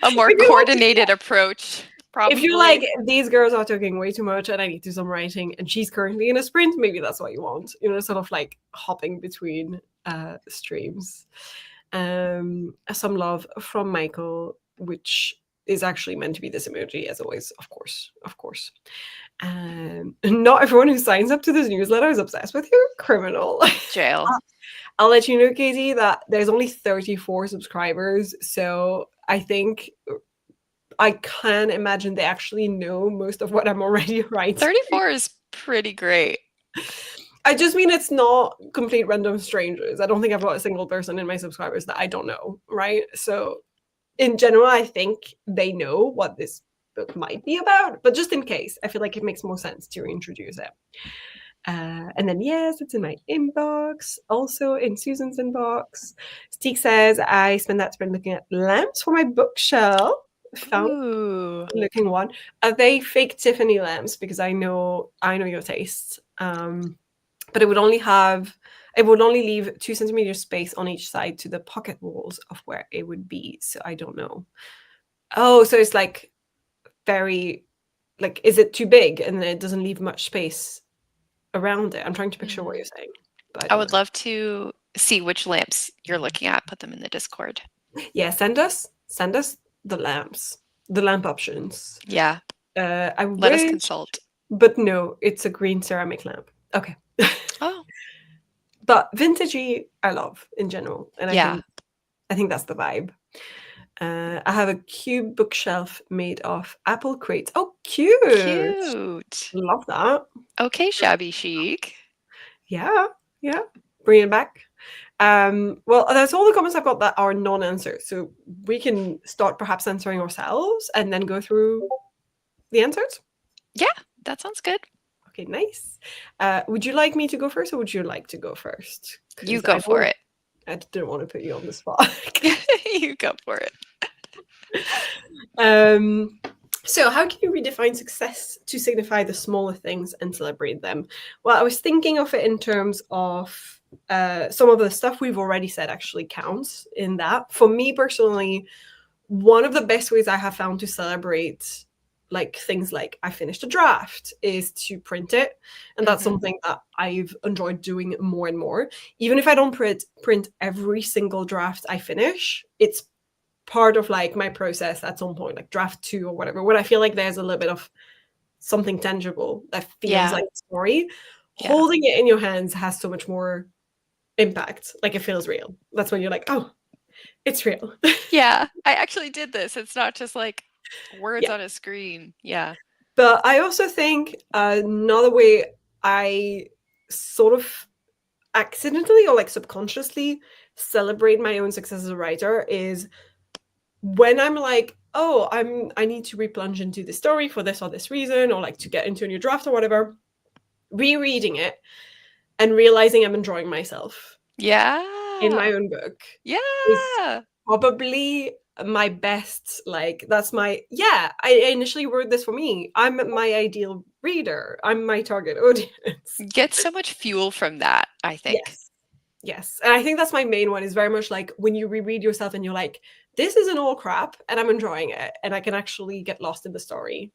a more coordinated approach. Probably. If you're these girls are talking way too much and I need to do some writing, and she's currently in a sprint, maybe that's what you want. Sort of hopping between streams. Some love from Michael, which is actually meant to be this emoji, as always, of course. Not everyone who signs up to this newsletter is obsessed with you. Criminal. Jail. I'll let you know, Katie, that there's only 34 subscribers, so I think I can imagine they actually know most of what I'm already writing. 34 is pretty great. I just mean it's not complete random strangers. I don't think I've got a single person in my subscribers that I don't know, right? So in general, I think they know what this book might be about, but just in case, I feel like it makes more sense to reintroduce it. And then, yes, it's in my inbox, also in Susan's inbox. Steek says, I spend that time looking at lamps for my bookshelf. Found Ooh. looking one. Are they fake Tiffany lamps? Because I know your taste. But it would only leave 2 centimeters space on each side to the pocket walls of where it would be. So I don't know. Oh, so it's like very, like, is it too big and then it doesn't leave much space around it? I'm trying to picture what you're saying, but I I don't would know. love to see which lamps you're looking at. Put them in the Discord. Yeah, send us the lamps, the lamp options. Yeah, I let us wish, consult. but no, it's a green ceramic lamp. Okay. Oh, But vintagey, I love in general, and yeah. I think that's the vibe. I have a cube bookshelf made of apple crates. Oh, cute! Cute. Love that. Okay, shabby chic. Yeah, yeah. Bring it back. Well, that's all the comments I've got that are non-answers. So we can start perhaps answering ourselves and then go through the answers. Yeah, that sounds good. Okay, nice. Would you like me to go first, or would you like to go first? You 'Cause go for it. I didn't want to put you on the spot. You go for it. So how can you redefine success to signify the smaller things and celebrate them? Well, I was thinking of it in terms of some of the stuff we've already said actually counts in that. For me personally, one of the best ways I have found to celebrate like things like I finished a draft is to print it. And that's something that I've enjoyed doing more and more. Even if I don't print every single draft I finish, it's part of like my process at some point, like draft 2 or whatever, when I feel like there's a little bit of something tangible that feels like a story. Yeah. Holding it in your hands has so much more impact. Like it feels real. That's when you're like, oh, it's real. Yeah, I actually did this. It's not just like words Yeah. on a screen. Yeah. But I also think another way I sort of accidentally or like subconsciously celebrate my own success as a writer is when I'm like, oh, I need to replunge into the story for this or this reason, or like to get into a new draft or whatever, rereading it and realizing I'm enjoying myself Yeah. in my own book is Yeah. probably my best, like that's my, yeah, I initially wrote this for me. I'm my ideal reader. I'm my target audience. Get so much fuel from that, I think. Yes. And I think that's my main one, is very much like when you reread yourself and you're like, this isn't all crap and I'm enjoying it and I can actually get lost in the story.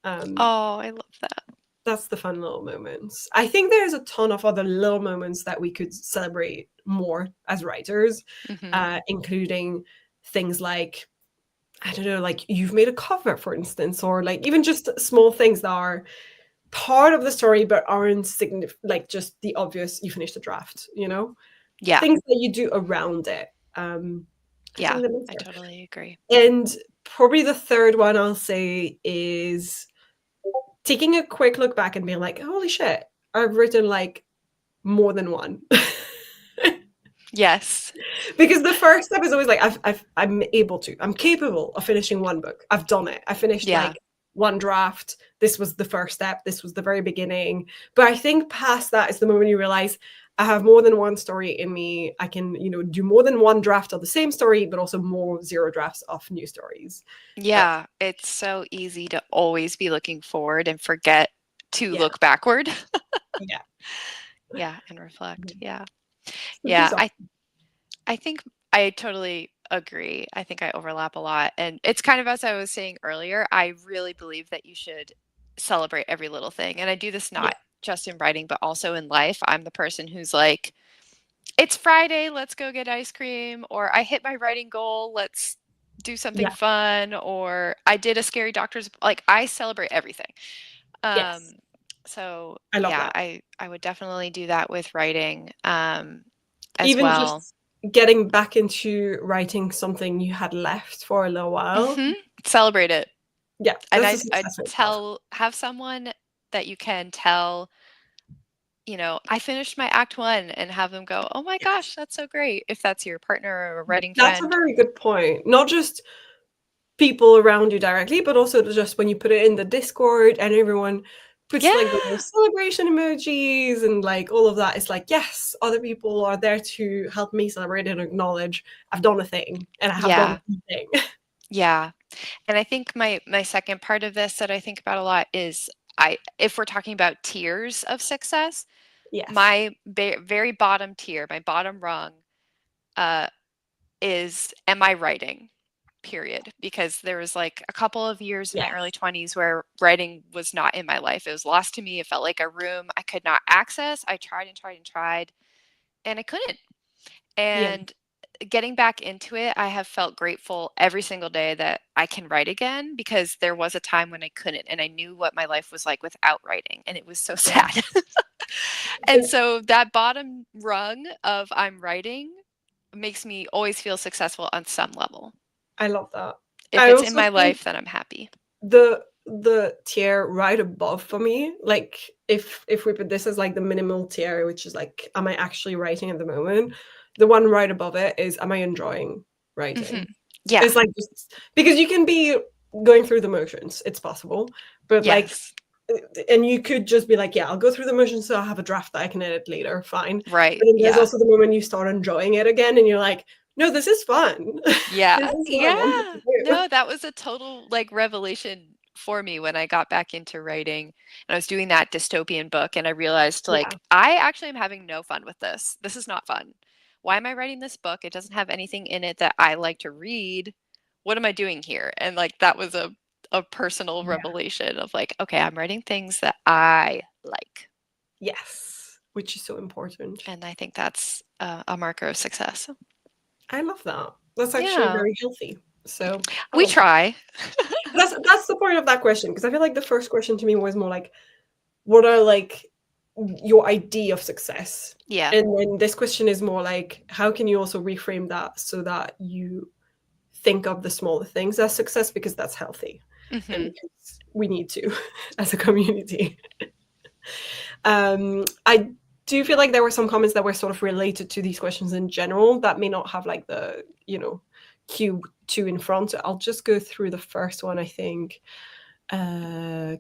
Oh, I love that. That's the fun little moments. I think there's a ton of other little moments that we could celebrate more as writers, including things like, I don't know, like you've made a cover, for instance, or like even just small things that are part of the story but aren't like just the obvious, you finished the draft, you know? Yeah. Things that you do around it. Yeah, I totally agree. And probably the third one I'll say is taking a quick look back and being like, holy shit, I've written like more than one. Yes. Because the first step is always like, I'm capable of finishing one book. I've done it. I finished like one draft. This was the first step. This was the very beginning. But I think past that is the moment you realize I have more than one story in me. I can, do more than one draft of the same story, but also more 0 drafts of new stories. Yeah, it's so easy to always be looking forward and forget to Yeah. look backward. Yeah. Yeah, and reflect. Yeah. Which Yeah, is awesome. I think I totally agree. I think I overlap a lot. And it's kind of as I was saying earlier, I really believe that you should celebrate every little thing. And I do this not just in writing, but also in life. I'm the person who's like, it's Friday, let's go get ice cream, or I hit my writing goal, let's do something fun, or I did a scary doctor's, like I celebrate everything. Yes. So I love that. I would definitely do that with writing as Even well. just getting back into writing something you had left for a little while. Celebrate it. Yeah. And I'd have someone that you can tell, I finished my act 1 and have them go, oh my gosh, that's so great. If that's your partner or a writing friend. That's a very good point. Not just people around you directly, but also just when you put it in the Discord and everyone puts like the little Yeah. celebration emojis and like all of that. It's like, yes, other people are there to help me celebrate and acknowledge I've done a thing and I have done Yeah. a good thing. Yeah. And I think my second part of this that I think about a lot is if we're talking about tiers of success, Yes. my very bottom tier, my bottom rung, uh, is am I writing? Period. Because there was like a couple of years in my Yes. early 20s where writing was not in my life. It was lost to me. It felt like a room I could not access. I tried and tried and tried, and I couldn't. Yeah. And getting back into it, I have felt grateful every single day that I can write again because there was a time when I couldn't and I knew what my life was like without writing and it was so Yeah. sad. And so that bottom rung of I'm writing makes me always feel successful on some level. I love that. If I it's in also my think life, then I'm happy. the tier right above for me, like if we put this as like the minimal tier, which is like, am I actually writing at the moment? The one right above it is, am I enjoying writing? Yeah. It's like, just because you can be going through the motions, it's possible, but like, Yes. and you could just be like, yeah, I'll go through the motions so I'll have a draft that I can edit later, fine. Right. But then there's Yeah. also the moment you start enjoying it again and you're like, no, this is fun. Yeah. This is what I wanted Yeah. to do. No, that was a total like revelation for me when I got back into writing and I was doing that dystopian book and I realized Yeah. like I actually am having no fun with this. This is not fun. Why am I writing this book? It doesn't have anything in it that I like to read. What am I doing here? And like that was a personal Yeah. revelation of like, okay, I'm writing things that I like. Yes, which is so important. And I think that's a marker of success. I love that. That's actually Yeah. very healthy. So I We love that. try. That's the point of that question, because I feel like the first question to me was more like, what are like your idea of success? Yeah. And then this question is more like, how can you also reframe that so that you think of the smaller things as success, because that's healthy and Hmm. because we need to as a community. I do feel like there were some comments that were sort of related to these questions in general that may not have like the, Q2 in front. I'll just go through the first one, I think.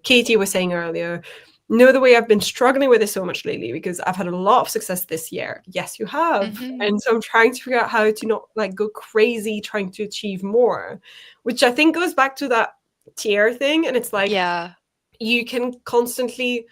Katie was saying earlier, know the way I've been struggling with this so much lately because I've had a lot of success this year. Yes, you have. Hmm. And so I'm trying to figure out how to not like go crazy trying to achieve more, which I think goes back to that tier thing. And it's like, Yeah. you can constantly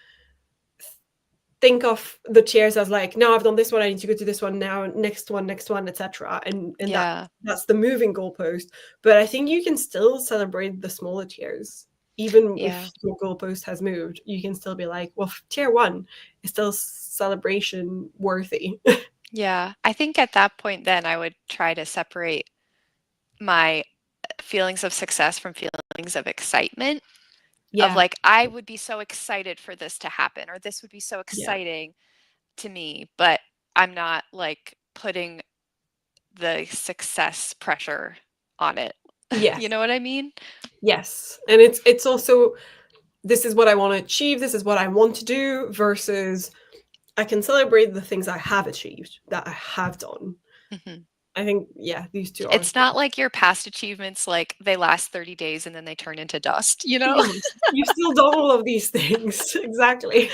think of the tiers as like, no, I've done this one, I need to go to this one now, next one, etc. And Yeah. that's the moving goalpost. But I think you can still celebrate the smaller tiers. Even Yeah. if your goalpost has moved, you can still be like, well, tier one is still celebration worthy. Yeah. I think at that point, then I would try to separate my feelings of success from feelings of excitement. Of Yeah. like, I would be so excited for this to happen, or this would be so Yeah. exciting to me, but I'm not like putting the success pressure on it. Yes. You know what I mean? Yes. And it's also, this is what I want to achieve, this is what I want to do, versus I can celebrate the things I have achieved, that I have done. Hmm. I think, yeah, these two are. It's not like your past achievements, like they last 30 days and then they turn into dust, you know? Yes, you've still done all of these things. Exactly.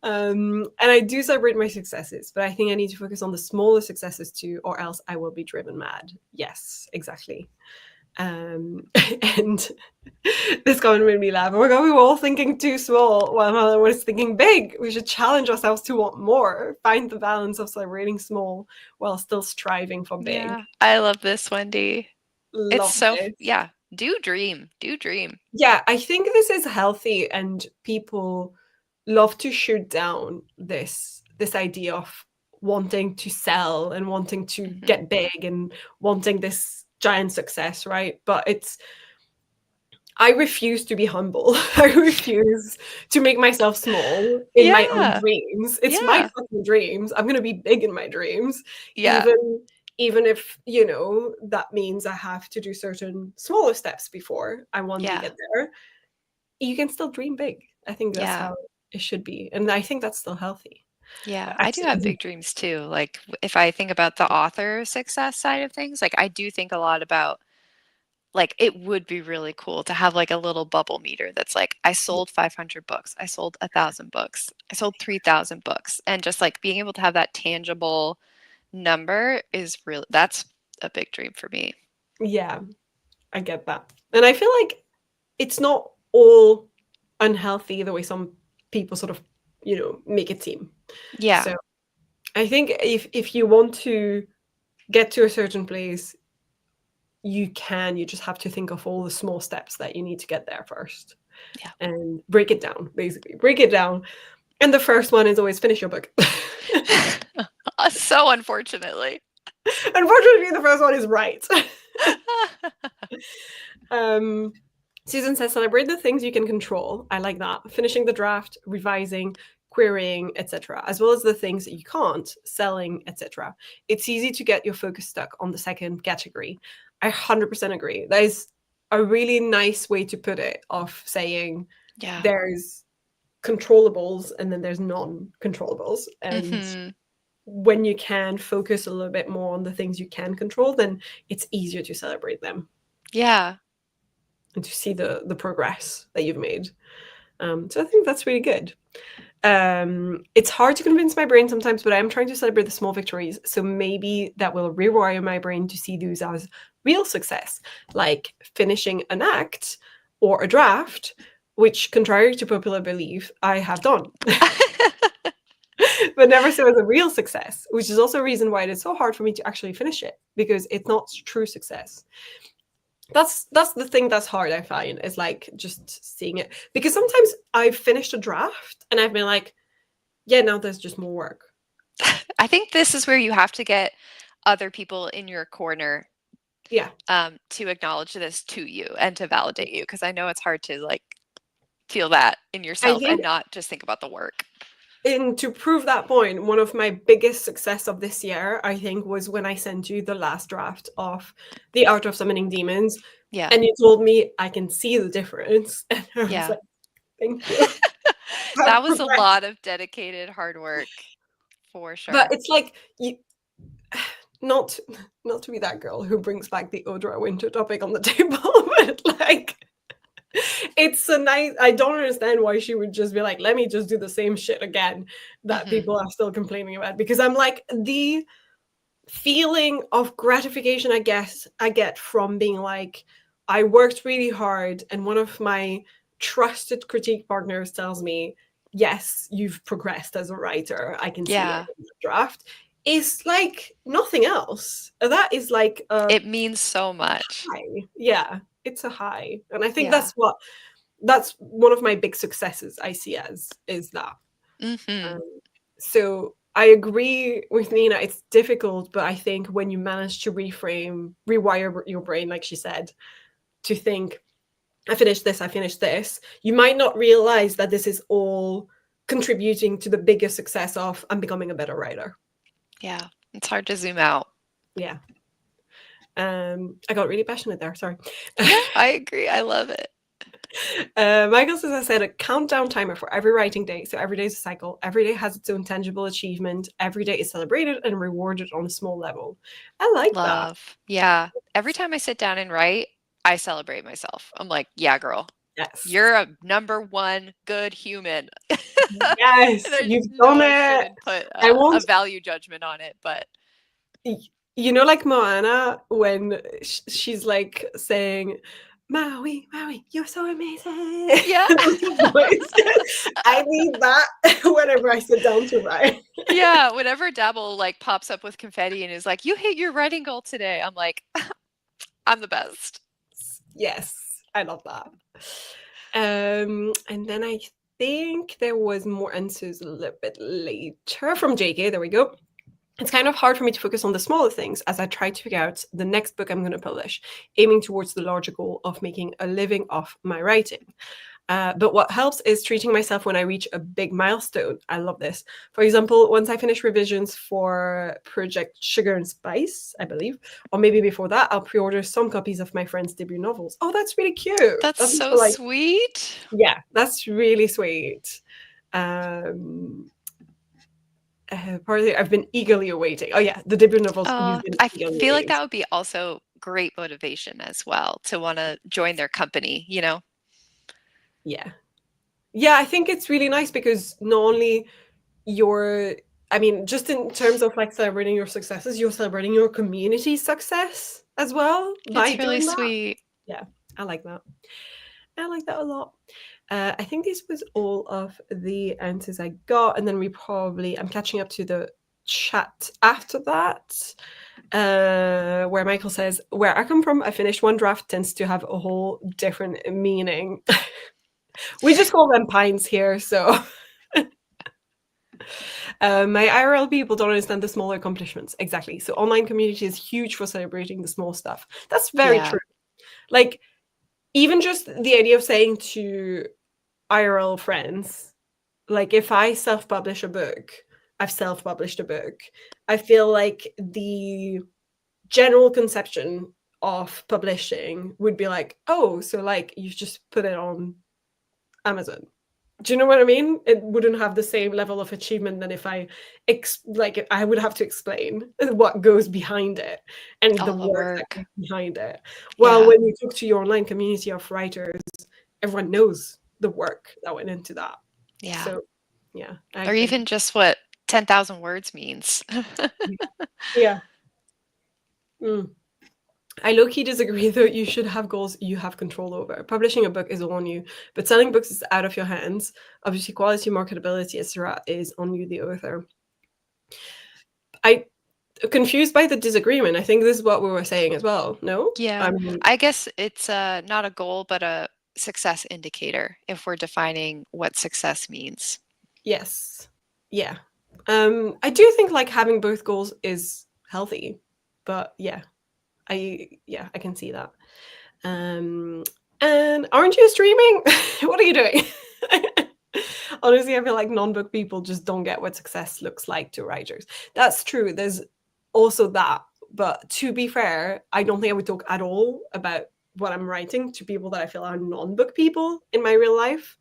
And I do celebrate my successes, but I think I need to focus on the smaller successes too, or else I will be driven mad. Yes, exactly. And this comment made me laugh. Oh my god, we were all thinking too small while Helen was thinking big. We should challenge ourselves to want more. Find the balance of celebrating small while still striving for big. Yeah, I love this, Wendy. It's Love so, this. yeah, do dream, do dream. Yeah, I think this is healthy, and people love to shoot down this idea of wanting to sell and wanting to Hmm. get big and wanting this giant success, right? But I refuse to be humble. I refuse to make myself small in my own Yeah, dreams. It's my yeah, fucking dreams. I'm gonna be big in my dreams, yeah, even if, that means I have to do certain smaller steps before I one day yeah, get there. You can still dream big. I think that's yeah, how it should be, and I think that's still healthy. yeah. I do have Actually, big dreams too. Like if I think about the author success side of things, like I do think a lot about like it would be really cool to have like a little bubble meter that's like, I sold 500 books, I sold 1,000 books, I sold 3,000 books, and just like being able to have that tangible number is really, that's a big dream for me. Yeah, I get that. And I feel like it's not all unhealthy the way some people sort of, make it seem. Yeah. So I think if you want to get to a certain place, you just have to think of all the small steps that you need to get there first. Yeah. And break it down, basically. Break it down. And the first one is always finish your book. So unfortunately. Unfortunately, the first one is right. Susan says, celebrate the things you can control. I like that. Finishing the draft, revising, querying, etc., as well as the things that you can't, selling, etc. It's easy to get your focus stuck on the second category. I 100% agree. That is a really nice way to put it, of saying there's controllables and then there's non-controllables. And when you can focus a little bit more on the things you can control, then it's easier to celebrate them. Yeah. And to see the progress that you've made. So I think that's really good. It's hard to convince my brain sometimes, but I'm trying to celebrate the small victories. So maybe that will rewire my brain to see those as real success, like finishing an act or a draft, which, contrary to popular belief, I have done. But never so as a real success, which is also a reason why it is so hard for me to actually finish it, because it's not true success. That's the thing that's hard, I find, is like just seeing it. Because sometimes I've finished a draft and I've been like, yeah, now there's just more work. I think this is where you have to get other people in your corner, to acknowledge this to you and to validate you, because I know it's hard to like feel that in yourself and not just think about the work. And to prove that point, one of my biggest success of this year, I think, was when I sent you the last draft of The Art of Summoning Demons. Yeah. And you told me I can see the difference. And I was like, thank you. That was a lot of dedicated hard work, for sure. But it's like, not to be that girl who brings back the Audra Winter topic on the table, but like, it's a nice, I don't understand why she would just be like, let me just do the same shit again that people are still complaining about. Because I'm like, the feeling of gratification I get from being like, I worked really hard and one of my trusted critique partners tells me, yes, you've progressed as a writer, I can see it in the draft, is like nothing else. That is like it means so much. High. Yeah, it's a high. And I think that's one of my big successes I see as is that. So I agree with Nina, it's difficult, but I think when you manage to rewire your brain, like she said, to think, I finished this, you might not realize that this is all contributing to the bigger success of I'm becoming a better writer. Yeah, it's hard to zoom out. Yeah. I got really passionate there, sorry. I agree, I love it. Michael says, I set a countdown timer for every writing day. So every day is a cycle. Every day has its own tangible achievement. Every day is celebrated and rewarded on a small level. I like that. Yeah. Every time I sit down and write, I celebrate myself. I'm like, yeah, girl. Yes. You're a number one good human. Yes. You've done it. Put a value judgment on it, but you know, like Moana, when she's like saying, Maui, you're so amazing. Yeah. I need that whenever I sit down to write. Yeah, whenever Dabble like pops up with confetti and is like, you hit your writing goal today, I'm like, I'm the best. Yes, I love that. And then I think there was more answers a little bit later from JK. There we go. It's kind of hard for me to focus on the smaller things as I try to figure out the next book I'm going to publish, aiming towards the larger goal of making a living off my writing. But what helps is treating myself when I reach a big milestone. I love this. For example, once I finish revisions for Project Sugar and Spice, I believe, or maybe before that, I'll pre-order some copies of my friend's debut novels. Oh, that's really cute. That's so sweet. Yeah, that's really sweet. Partly, I've been eagerly awaiting. Oh yeah, the debut novels. I feel like that would be also great motivation as well to want to join their company, you know? Yeah. Yeah, I think it's really nice because not only you're, I mean, just in terms of like celebrating your successes, you're celebrating your community's success as well by It's really doing that. sweet. Yeah, I like that. I like that a lot. I think this was all of the answers I got, and then I'm catching up to the chat after that, where Michael says, "Where I come from, I finished one draft tends to have a whole different meaning." We just call them pines here, so. My IRL people don't understand the small accomplishments. Exactly. So online community is huge for celebrating the small stuff. That's very true. Like, even just the idea of saying to IRL friends, like, if I self-publish a book, I've self-published a book, I feel like the general conception of publishing would be like, oh, so like you've just put it on Amazon. Do you know what I mean? It wouldn't have the same level of achievement than if I I would have to explain what goes behind it and the All the work that work. goes behind it. Well, Yeah. when you talk to your online community of writers, everyone knows the work that went into that. Yeah. So, yeah. I Or agree. even just what 10,000 words means. Yeah. Mm. I low-key disagree, though. You should have goals you have control over. Publishing a book is all on you, but selling books is out of your hands. Obviously, quality, marketability, etc., is on you, the author. I confused by the disagreement. I think this is what we were saying as well. No? Yeah. I guess it's not a goal, but a success indicator if we're defining what success means. Yes. Yeah. I do think like having both goals is healthy, but yeah, I can see that. And aren't you streaming? What are you doing? Honestly, I feel like non-book people just don't get what success looks like to writers. That's true. There's also that. But to be fair, I don't think I would talk at all about what I'm writing to people that I feel are non-book people in my real life.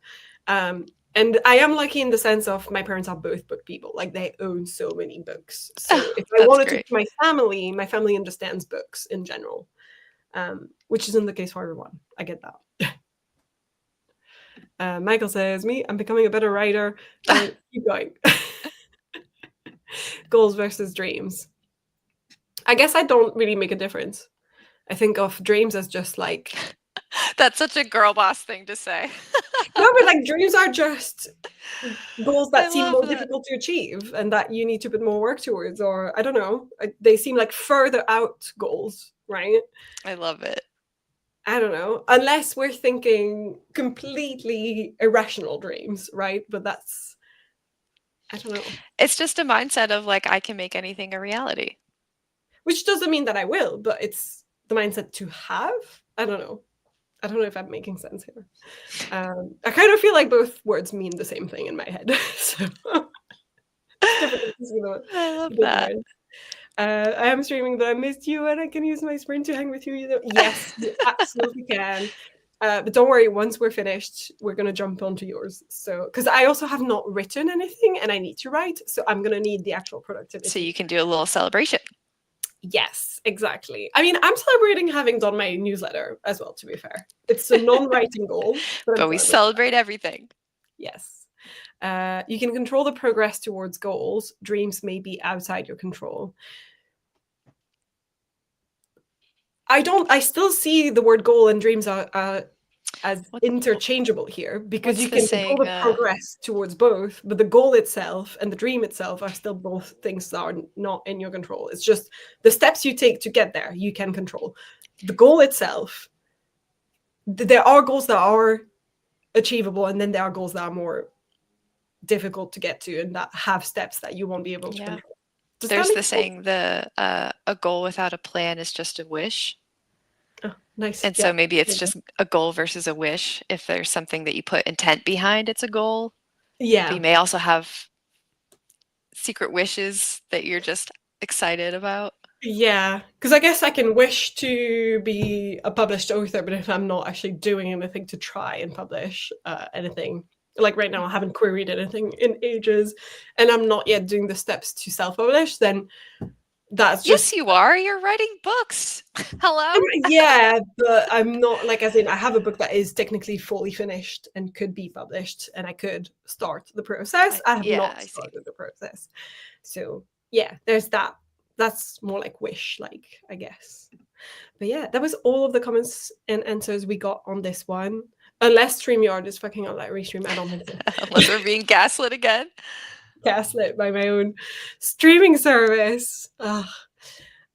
And I am lucky in the sense of my parents are both book people. Like they own so many books. So if I That's want to talk great. to my family understands books in general, which isn't the case for everyone. I get that. Michael says, me, I'm becoming a better writer. Keep going. Goals versus dreams. I guess I don't really make a difference. I think of dreams as just like... That's such a girl boss thing to say. No, but like dreams are just goals that I seem love more that. difficult to achieve and that you need to put more work towards, or I don't know. They seem like further out goals, right? I love it. I don't know. Unless we're thinking completely irrational dreams, right? But that's... I don't know. It's just a mindset of like, I can make anything a reality. Which doesn't mean that I will, but it's the mindset to have. I don't know. I don't know if I'm making sense here. I kind of feel like both words mean the same thing in my head. So I love that. I am streaming, but I missed you, and I can use my sprint to hang with you. Yes, you absolutely can. But don't worry, once we're finished, we're going to jump onto yours. So, because I also have not written anything and I need to write. So I'm going to need the actual productivity. So you can do a little celebration. Yes, exactly. I mean, I'm celebrating having done my newsletter as well, to be fair. It's a non-writing goal. But we celebrate everything. Yes. You can control the progress towards goals. Dreams may be outside your control. I still see the word goal and dreams as interchangeable here, because you can control the progress towards both, but the goal itself and the dream itself are still both things that are not in your control. It's just the steps you take to get there, you can control. The goal itself, there are goals that are achievable, and then there are goals that are more difficult to get to and that have steps that you won't be able to control. There's the saying, a goal without a plan is just a wish. Oh, nice. And so maybe it's just a goal versus a wish. If there's something that you put intent behind, it's a goal. Yeah. But you may also have secret wishes that you're just excited about. Yeah, because I guess I can wish to be a published author, but if I'm not actually doing anything to try and publish anything, like right now I haven't queried anything in ages, and I'm not yet doing the steps to self-publish, then that's Yes, just you are. You're writing books. Hello? yeah, but I'm not like, as in, I have a book that is technically fully finished and could be published, and I could start the process. I have Yeah, not I see. started the process. So yeah, there's that. That's more like wish, like, I guess. But yeah, that was all of the comments and answers we got on this one. Unless StreamYard is fucking up like Restream, I don't think so. Unless we're being gaslit again. Gaslit by my own streaming service. Ugh.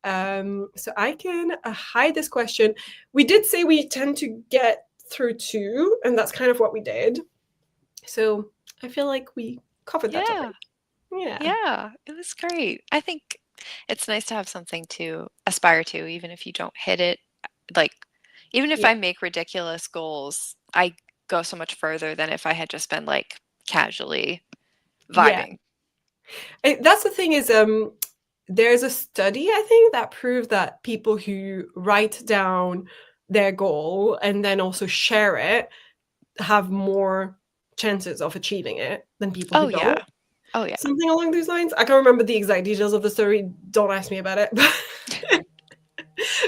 So I can hide this question. We did say we tend to get through two, and that's kind of what we did. So I feel like we covered that Yeah. topic. Yeah. Yeah, it was great. I think it's nice to have something to aspire to, even if you don't hit it. Like, even if Yeah. I make ridiculous goals, I go so much further than if I had just been like casually Yeah. vibing. That's the thing is, there's a study, I think, that proved that people who write down their goal and then also share it have more chances of achieving it than people who Oh, yeah. don't. Oh, yeah. Something along those lines. I can't remember the exact details of the story. Don't ask me about it.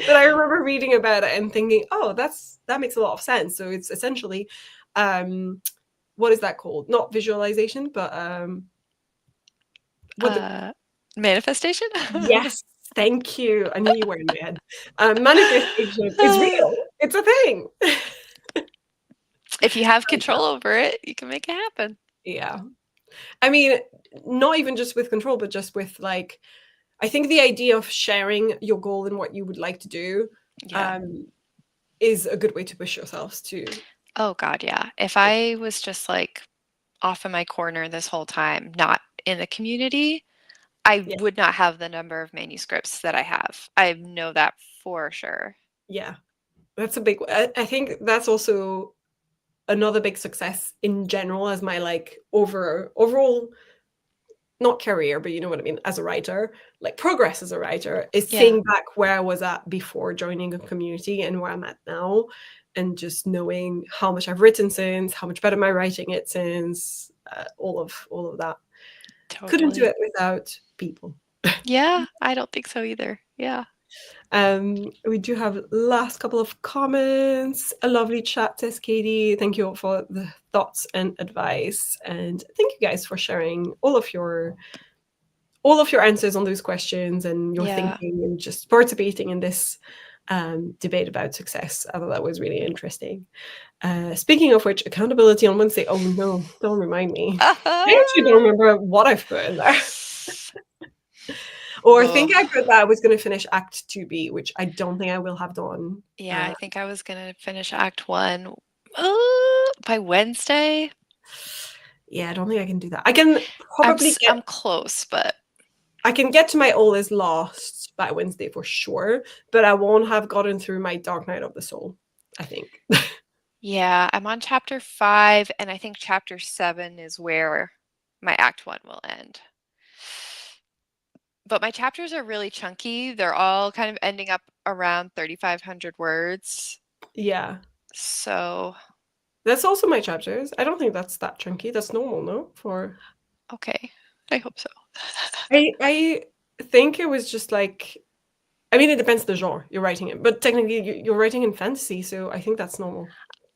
But I remember reading about it and thinking, oh, that makes a lot of sense. So it's essentially, what is that called? Not visualization, but Manifestation? yes, thank you. I knew you were in my head. Manifestation is real. It's a thing. If you have control over it, you can make it happen. Yeah. I mean, not even just with control, but just with like, I think the idea of sharing your goal and what you would like to do Yeah. is a good way to push yourselves too. Oh, God, yeah. If I was just like off in my corner this whole time, not in the community, I Yeah. would not have the number of manuscripts that I have. I know that for sure. Yeah. That's a big, I think that's also another big success in general as my like overall, not career, but you know what I mean, as a writer, like progress as a writer, is Yeah. seeing back where I was at before joining a community and where I'm at now, and just knowing how much I've written since, how much better my writing it since, all of that. Couldn't do Totally. it without people. Yeah, I don't think so either. Yeah. We do have last couple of comments. A lovely chat, says Katie. Thank you all for the thoughts and advice, and thank you guys for sharing all of your answers on those questions and your Yeah. thinking and just participating in this debate about success. I thought that was really interesting. Speaking of which, accountability on Wednesday. Oh no, don't remind me. I actually don't remember what I've put in there. Or I think I put that I was going to finish Act 2B, which I don't think I will have done. Yeah, I think I was gonna finish Act 1 by Wednesday. Yeah, I don't think I can do that. I can probably I'm close, but I can get to my All Is Lost by Wednesday for sure, but I won't have gotten through my Dark Night of the Soul, I think. yeah, I'm on chapter 5, and I think chapter 7 is where my Act 1 will end. But my chapters are really chunky. They're all kind of ending up around 3,500 words. Yeah. So That's also my chapters. I don't think that's that chunky. That's normal, no? okay, I hope so. I think it was just like, I mean, it depends the genre you're writing in, but technically you're writing in fantasy, so I think that's normal.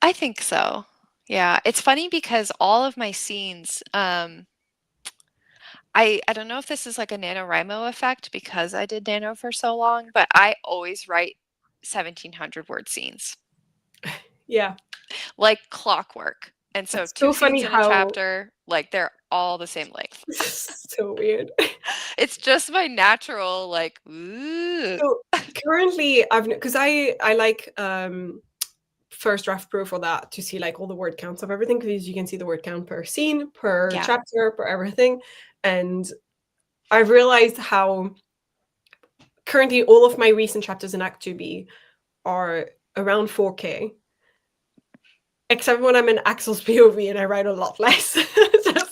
I think so. Yeah, it's funny because all of my scenes, I don't know if this is like a NaNoWriMo effect because I did Nano for so long, but I always write 1,700 word scenes. Yeah. Like clockwork. And so It's two so funny scenes in a chapter, like they're all the same length. So weird. It's just my natural, like, ooh. So currently because I like First Draft Pro for that to see like all the word counts of everything, because you can see the word count per scene, per Yeah. chapter, per everything. And I've realized how currently all of my recent chapters in Act 2B are around 4K. Except when I'm in Axel's POV and I write a lot less.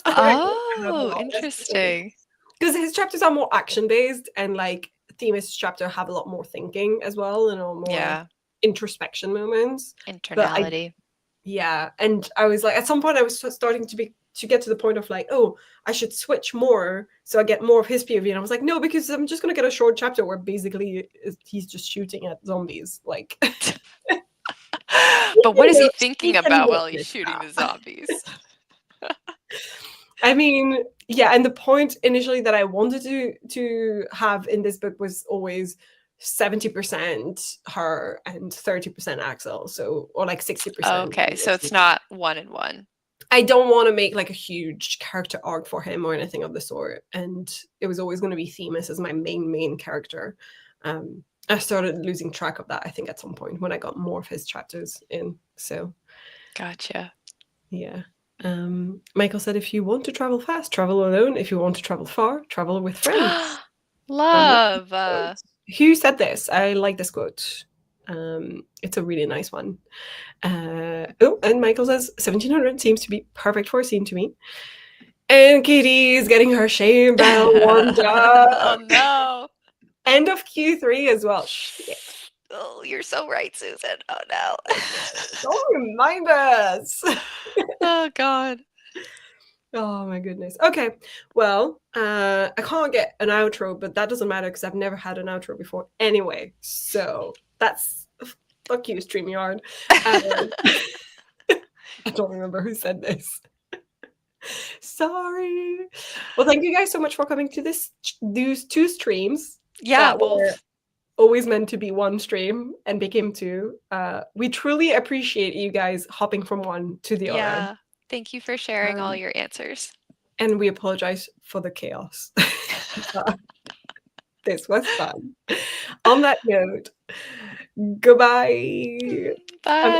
Oh, interesting. Because his chapters are more action-based, and like Themis' chapter have a lot more thinking as well, and a lot more introspection moments. Internality. Yeah, and I was like, at some point I was starting to to get to the point of like, oh, I should switch more so I get more of his POV. And I was like, no, because I'm just gonna get a short chapter where basically he's just shooting at zombies. Like, But what is he thinking can about work while he's this shooting out. the zombies? I mean, yeah, and the point initially that I wanted to have in this book was always 70% her and 30% Axel. So, or like 60%. Okay, so it's not 1 and 1. I don't want to make like a huge character arc for him or anything of the sort. And it was always going to be Themis as my main character. I started losing track of that, I think, at some point when I got more of his chapters in. So, gotcha. Yeah. Michael said, if you want to travel fast, travel alone. If you want to travel far, travel with friends. Love. Who said this? I like this quote. It's a really nice one. Oh, and Michael says 1700 seems to be perfect for a scene to me. And Katie's getting her shame bell warmed up. Oh no. End of Q3 as well. Shit. Oh, you're so right, Susan. Oh no. Don't remind us. Oh God. Oh my goodness. Okay. Well, I can't get an outro, but that doesn't matter because I've never had an outro before anyway. So that's fuck you, StreamYard. I don't remember who said this. Sorry. Well, thank you guys so much for coming to these 2 streams. Yeah, well, always meant to be 1 stream and became 2. We truly appreciate you guys hopping from one to the other. Thank you for sharing all your answers. And we apologize for the chaos. This was fun. On that note, goodbye. Bye.